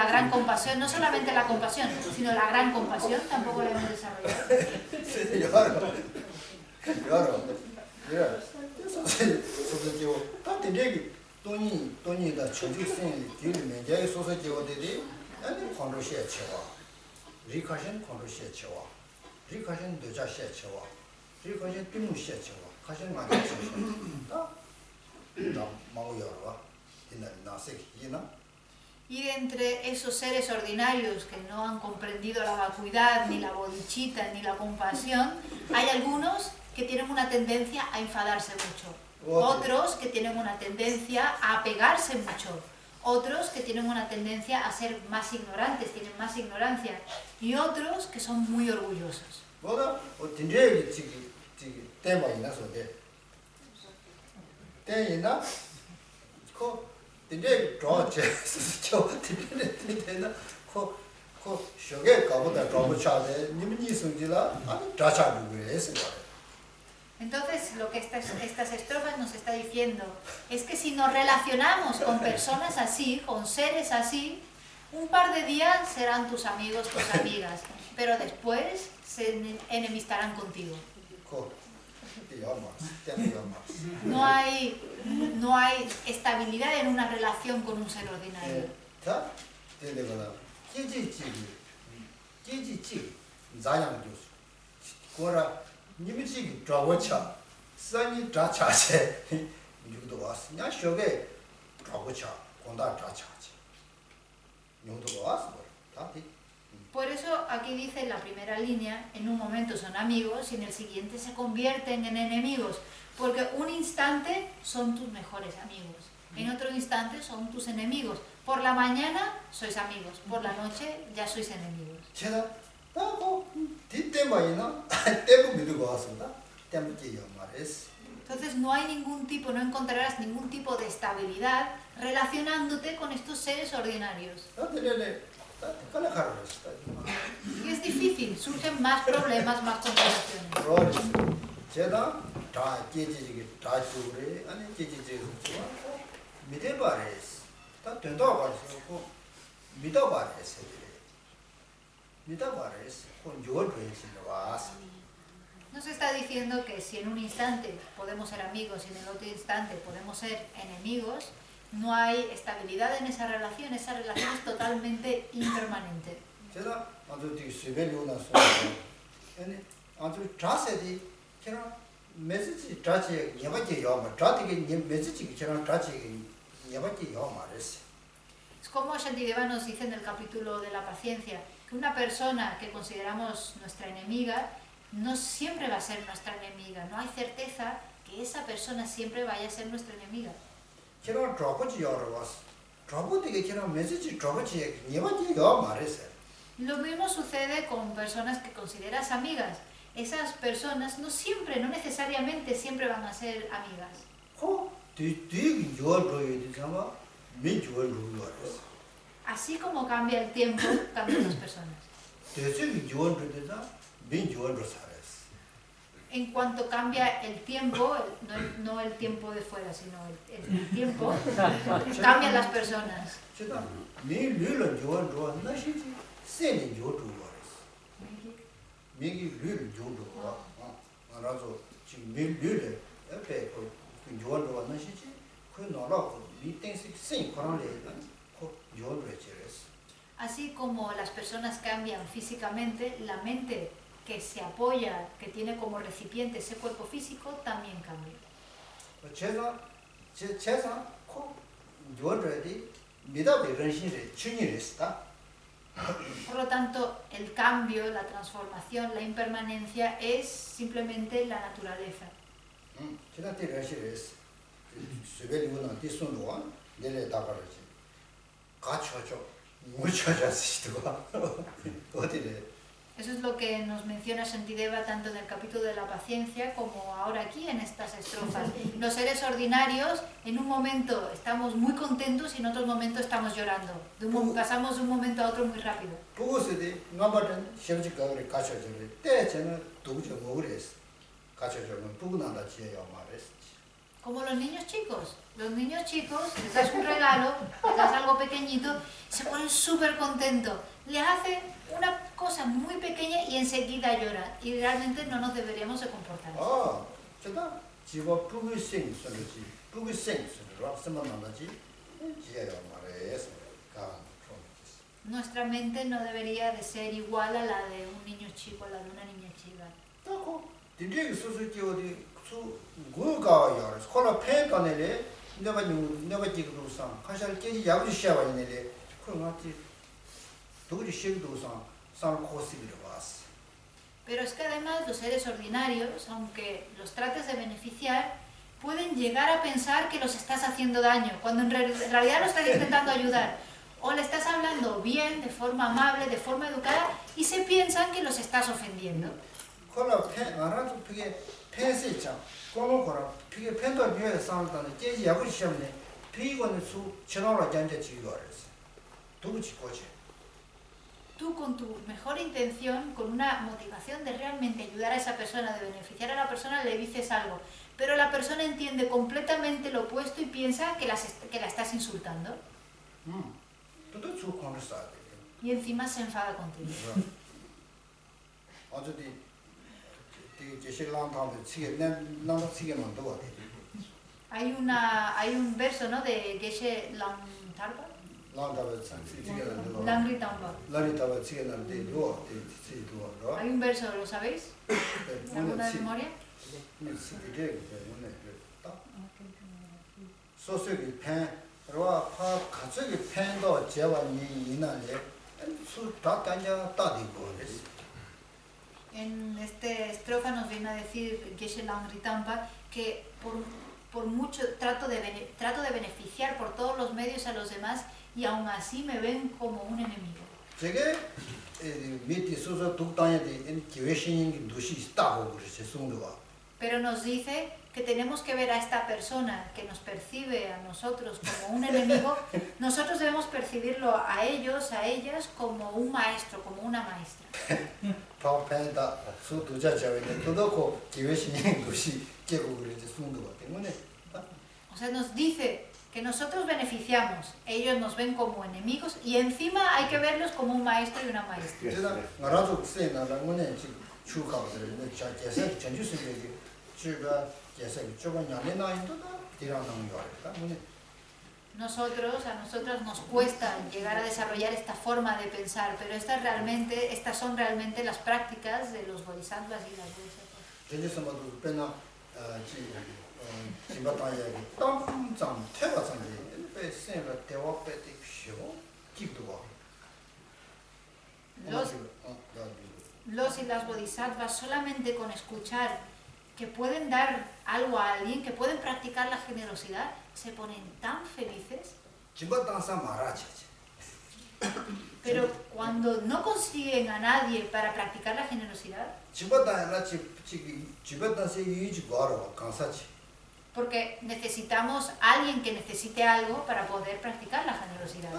A: gran compasión, no solamente la compasión, sino la gran compasión, tampoco la hemos desarrollado. Y de entre esos seres ordinarios que no han comprendido la vacuidad, ni la bodhicitta, ni la compasión, hay algunos que tienen una tendencia a enfadarse mucho, otros que tienen una tendencia a apegarse mucho, otros que tienen una tendencia a ser más ignorantes, tienen más ignorancia, y otros que son muy orgullosos.
B: 때이나 그 이제 저체 저 되나 그 쇼게 가보다 가보차데 님이 성질라 아니 다차도 그래서
A: Entonces, lo que estas estrofas nos está diciendo es que si nos relacionamos con personas así, con seres así, un par de días serán tus amigos, tus amigas, pero después se enemistarán contigo. No hay estabilidad en una relación con un ser ordinario.
B: 님이 저거차 산이 자차세 유도 왔어 냐 쇼게 저거차 공다 자차지 유도 왔어 다디.
A: Por eso aquí dice en la primera línea, en un momento son amigos y en el siguiente se convierten en enemigos, porque un instante son tus mejores amigos, en otro instante son tus enemigos. Por la mañana sois amigos, por la noche ya sois enemigos. Entonces no encontrarás ningún tipo de estabilidad relacionándote con estos seres ordinarios. Y es difícil, surgen más problemas, más complicaciones. Nos está diciendo que si en un instante podemos ser amigos y en el otro instante podemos ser enemigos, no hay estabilidad en esa relación es totalmente impermanente. Es como Shantideva nos dice en el capítulo de la paciencia, que una persona que consideramos nuestra enemiga no siempre va a ser nuestra enemiga, no hay certeza que esa persona siempre vaya a ser nuestra enemiga. Lo mismo sucede con personas que consideras amigas. Esas personas no necesariamente siempre van a ser amigas. Así como cambia el tiempo, cambian las personas. En cuanto cambia el tiempo, no el tiempo de fuera, sino el tiempo, cambian las personas. Así como las personas cambian físicamente, la mente que se apoya, que tiene como recipiente ese cuerpo físico, también cambia. Por lo tanto, el cambio, la transformación, la impermanencia es simplemente la naturaleza. Eso es lo que nos menciona Shantideva tanto en el capítulo de la paciencia como ahora aquí en estas estrofas. Los seres ordinarios, en un momento estamos muy contentos y en otro momento estamos llorando. Pasamos de un momento a otro muy rápido. Como los niños chicos. Los niños chicos, les das un regalo, les das algo pequeñito, se ponen súper contentos. Les hacen una cosa muy pequeña y enseguida lloran. Y realmente no nos deberíamos de comportar así. Nuestra mente no debería de ser igual a la de un niño chico, a la de una niña chica. Pero es que además los seres ordinarios, aunque los trates de beneficiar, pueden llegar a pensar que los estás haciendo daño, cuando en realidad lo estás intentando ayudar. O le estás hablando bien, de forma amable, de forma educada, y se piensan que los estás ofendiendo.
B: 펜세장 거노거라 피게 펜도 뒤에 상단에 깨지 약을 시험네 피고는 수 지나라 잔재 지고 그랬어. 누구지 거지?
A: Tú con tu mejor intención, con una motivación de realmente ayudar a esa persona, de beneficiar a la persona, le dices algo. Pero la persona entiende completamente lo opuesto y piensa que la estás insultando. Y encima se enfada contigo. Hay un verso, ¿no?, de Geshe Lamtarpa. Langritamba. Hay un verso, ¿lo sabéis? ¿Alguna de memoria? En esta estrofa nos viene a decir Geshe Langritamba que por mucho trato de beneficiar por todos los medios a los demás y aún así me ven como un enemigo. Pero nos dice que tenemos que ver a esta persona que nos percibe a nosotros como un enemigo, nosotros debemos percibirlo a ellos, a ellas, como un maestro, como una maestra. O sea, nos dice que nosotros beneficiamos, ellos nos ven como enemigos y encima hay que verlos como un maestro y una maestra. A nosotros nos cuesta llegar a desarrollar esta forma de pensar, pero estas son realmente las prácticas de los bodhisattvas y las bodhisattvas. Los y las bodhisattvas solamente con escuchar que pueden dar algo a alguien, que pueden practicar la generosidad, se ponen tan felices. Pero cuando no consiguen a nadie para practicar la generosidad, porque necesitamos a alguien que necesite algo para poder practicar la generosidad.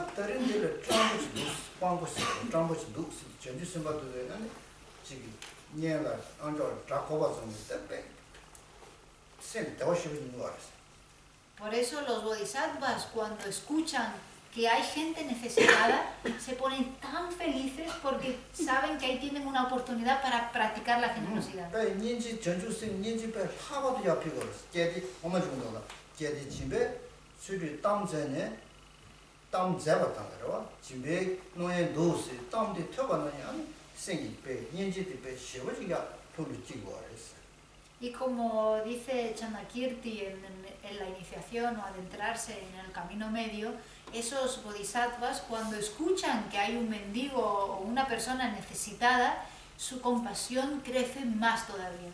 A: Por eso los bodhisattvas, cuando escuchan que hay gente necesitada, se ponen tan felices porque saben que ahí tienen una oportunidad para practicar la generosidad. Y como dice Chandakirti en la iniciación o adentrarse en el camino medio, esos bodhisattvas, cuando escuchan que hay un mendigo o una persona necesitada, su compasión crece más todavía.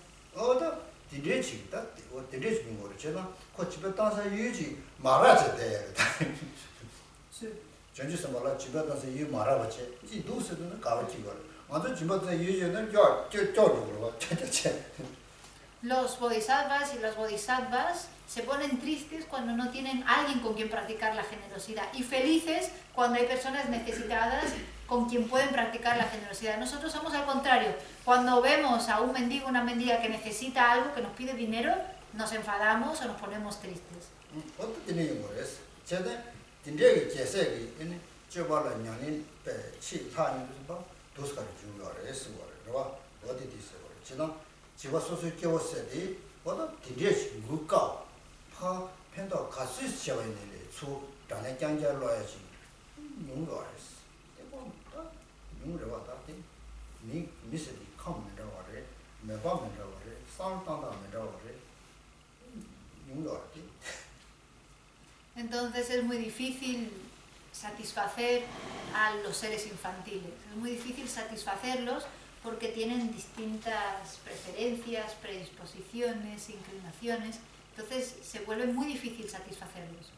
A: Los bodhisattvas y las bodhisattvas se ponen tristes cuando no tienen alguien con quien practicar la generosidad y felices cuando hay personas necesitadas con quien pueden practicar la generosidad. Nosotros somos al contrario. Cuando vemos a un mendigo, una mendiga que necesita algo, que nos pide dinero, nos enfadamos o nos ponemos tristes. Entonces es muy difícil satisfacer a los seres infantiles. Es muy difícil satisfacerlos porque tienen distintas preferencias, predisposiciones, inclinaciones. Entonces se vuelve muy difícil satisfacerlos.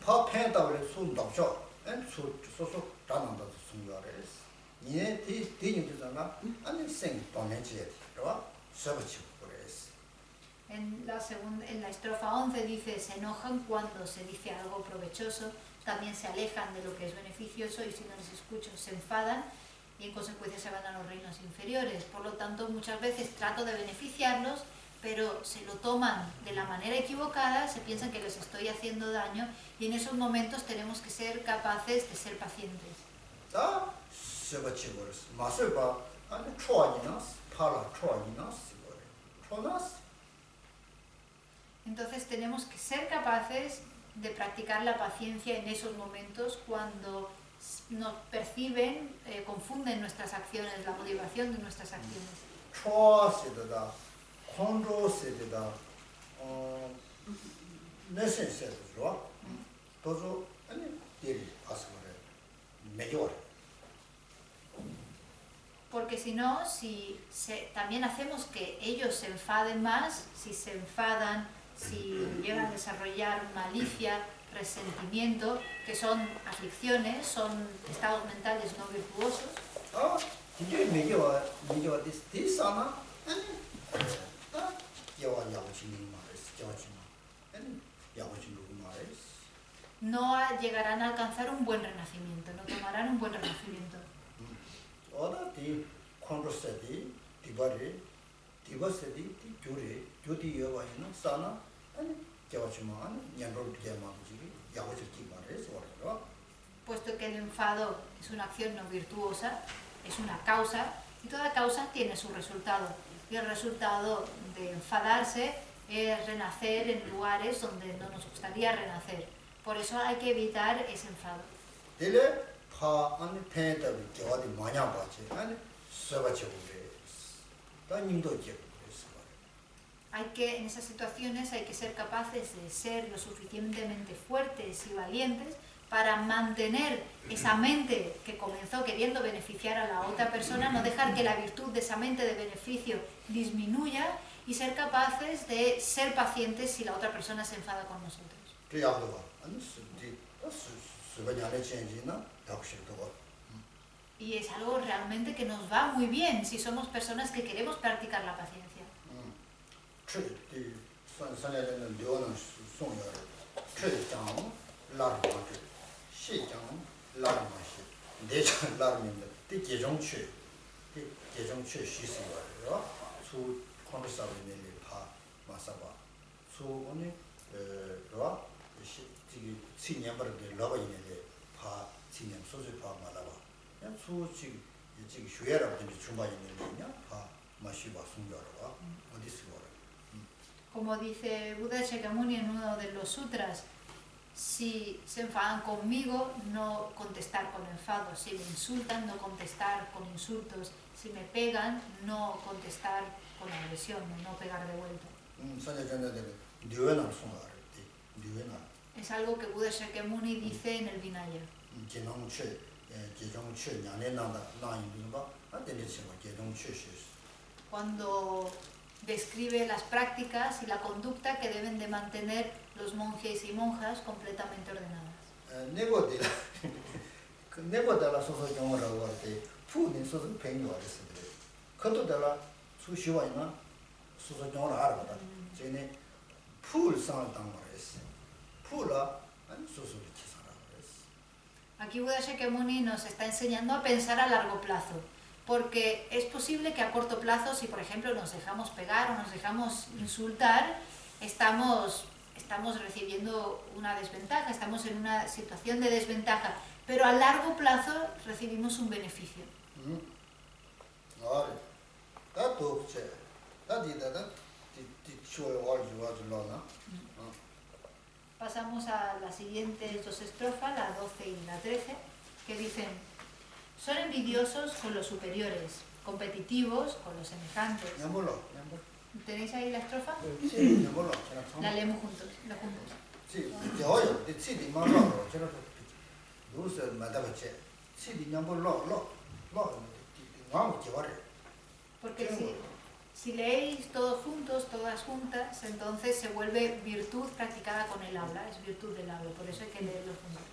B: 파 팬다블에 손 덮죠. 소소 다는다 숨겨레스. 니네 뒤니잖아. 아니 생 돈내지. 그러와 서버치 그래스.
A: En la estrofa 11 dice, se enojan cuando se dice algo provechoso, también se alejan de lo que es beneficioso y si no les escucho se enfadan y en consecuencia se van a los reinos inferiores. Por lo tanto, muchas veces trato de beneficiarlos, pero se lo toman de la manera equivocada, se piensan que les estoy haciendo daño y en esos momentos tenemos que ser capaces de ser pacientes.
B: 다 서버치 그래스. 맛을 봐. 아니 초아니나스. 팔아 초아니나스. 초나스.
A: Entonces tenemos que ser capaces de practicar la paciencia en esos momentos cuando nos perciben, confunden nuestras acciones, la motivación de nuestras acciones.
B: 초아세다. 콘로세다. 네센세도 도저 아니 데리 가서 그래. mejor.
A: Porque si no, también hacemos que ellos se enfaden más, si se enfadan, si llegan a desarrollar malicia, resentimiento, que son aflicciones, son estados mentales no virtuosos.
B: 이게 mejor 디사나
A: no llegarán a alcanzar un buen renacimiento, no tomarán un buen renacimiento. Puesto que el enfado es una acción no virtuosa, es una causa, y toda causa tiene su resultado. Y el resultado de enfadarse es renacer en lugares donde no nos gustaría renacer. Por eso hay que evitar ese enfado. En esas situaciones hay que ser capaces de ser lo suficientemente fuertes y valientes para mantener esa mente que comenzó queriendo beneficiar a la otra persona, no dejar que la virtud de esa mente de beneficio disminuya y ser capaces de ser pacientes si la otra persona se enfada con nosotros. Y es algo realmente que nos va muy bien si somos personas que queremos practicar la paciencia. Como dice Buda Shakyamuni en uno de los sutras, si se enfadan conmigo, no contestar con enfado. Si me insultan, no contestar con insultos. Si me pegan, no contestar con agresión, no pegar de vuelta. Es algo que Buda Shakyamuni dice en el Vinaya. Cuando describe las prácticas y la conducta que deben de mantener los monjes y monjas completamente ordenadas. Aquí Buda Shakyamuni nos está enseñando a pensar a largo plazo, porque es posible que a corto plazo, si por ejemplo nos dejamos pegar o nos dejamos insultar, estamos recibiendo una desventaja, estamos en una situación de desventaja, pero a largo plazo recibimos un beneficio. Pasamos a las siguientes dos estrofas, la 12 y la 13, que dicen: son envidiosos con los superiores, competitivos con los semejantes. ¿Tenéis ahí la estrofa?
B: Sí.
A: La leemos juntos.
B: Sí.
A: Porque Si leéis todos juntos, todas juntas, entonces se vuelve virtud practicada con el habla, es virtud del habla, por eso hay que leerlo juntos.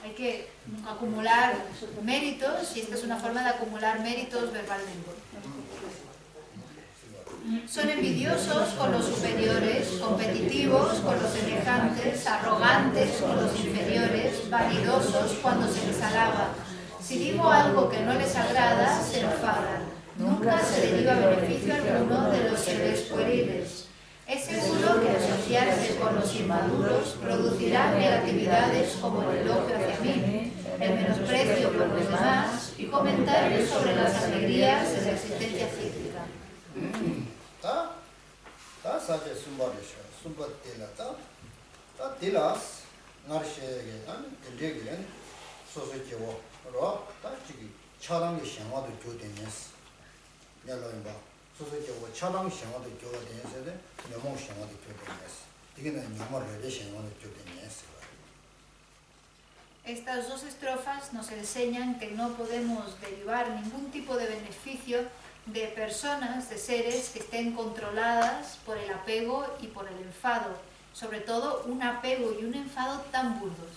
A: Hay que acumular méritos, y esta es una forma de acumular méritos verbalmente. Son envidiosos con los superiores, competitivos con los semejantes, arrogantes con los inferiores, vanidosos cuando se les alaba. Si digo algo que no les agrada, se enfadan. Nunca se deriva beneficio alguno de los seres pueriles. Es seguro que asociarse con los inmaduros producirá negatividades como el elogio hacia mí, el menosprecio por los demás y comentarios sobre las alegrías de la existencia cíclica. Estas dos estrofas nos enseñan que no podemos derivar ningún tipo de beneficio de personas, de seres que estén controladas por el apego y por el enfado, sobre todo un apego y un enfado tan burdos.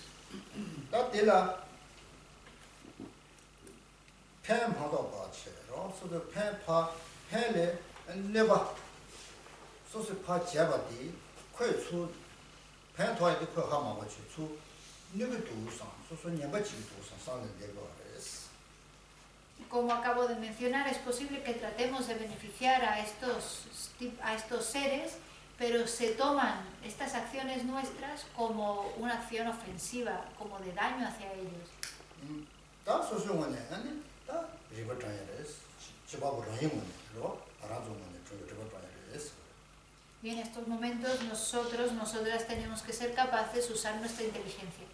A: Como acabo de mencionar, es posible que tratemos de beneficiar a estos seres, pero se toman estas acciones nuestras como una acción ofensiva, como de daño hacia ellos. Y en estos momentos nosotras tenemos que ser capaces de usar nuestra inteligencia.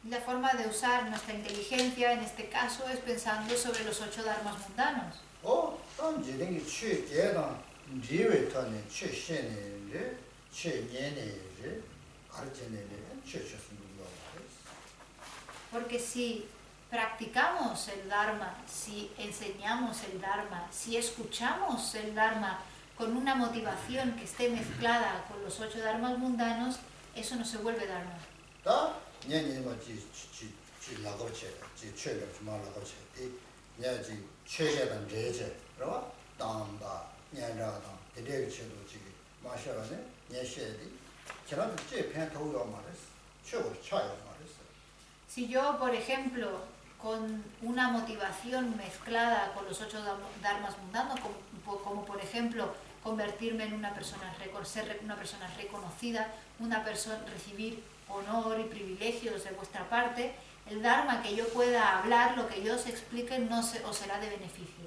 A: La forma de usar nuestra inteligencia en este caso es pensando sobre los 8 dharmas mundanos. Porque si practicamos el dharma, si enseñamos el dharma, si escuchamos el dharma con una motivación que esté mezclada con los 8 dharmas mundanos, eso no se vuelve dharma. Si yo, por ejemplo, con una motivación mezclada con los 8 dharmas mundanos, como por ejemplo convertirme en una persona, ser una persona reconocida, recibir honor y privilegios de vuestra parte, el dharma que yo pueda hablar, lo que yo os explique, no os será de beneficio.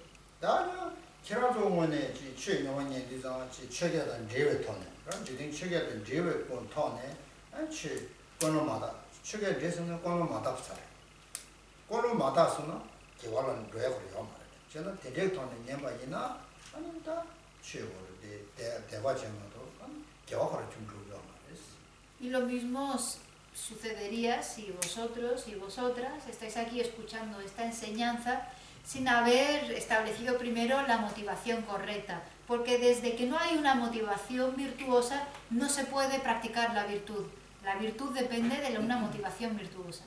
A: Y lo mismo sucedería si vosotros y vosotras estáis aquí escuchando esta enseñanza sin haber establecido primero la motivación correcta, porque desde que no hay una motivación virtuosa no se puede practicar la virtud. La virtud depende de una motivación virtuosa.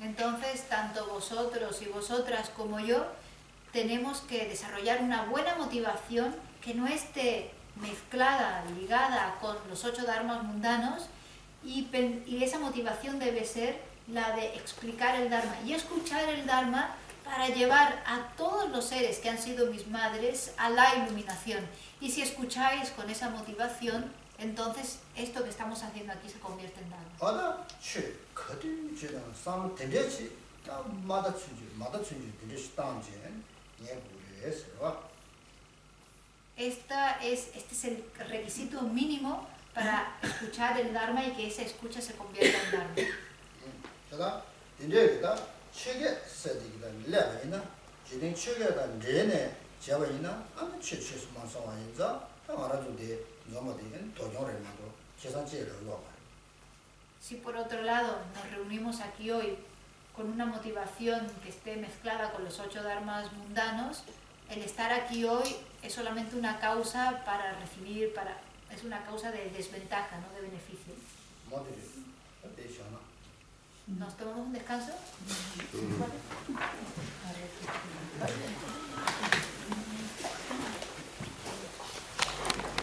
A: Entonces, tanto vosotros y vosotras como yo tenemos que desarrollar una buena motivación que no esté mezclada, ligada con los 8 dharmas mundanos, y esa motivación debe ser la de explicar el dharma y escuchar el dharma para llevar a todos los seres que han sido mis madres a la iluminación. Y si escucháis con esa motivación, entonces esto que estamos haciendo aquí se convierte en Dharma.
B: Ahora, che, kati che sam tendechi, ta mada chunji tendechi tangje, nie gure serwa.
A: Este es el requisito mínimo para escuchar el Dharma y que esa escucha se convierta en Dharma.
B: tada, tendechi da chege sedigida lebaina, jidin chege da rene jabaina, ane che su mansawa inza, ta marajo de zomo de toyon remado, chesan che lo.
A: Si por otro lado nos reunimos aquí hoy con una motivación que esté mezclada con los 8 dharmas mundanos, el estar aquí hoy es solamente una causa para recibir, es una causa de desventaja, no de beneficio. ¿Nos tomamos un descanso? ¿Vale?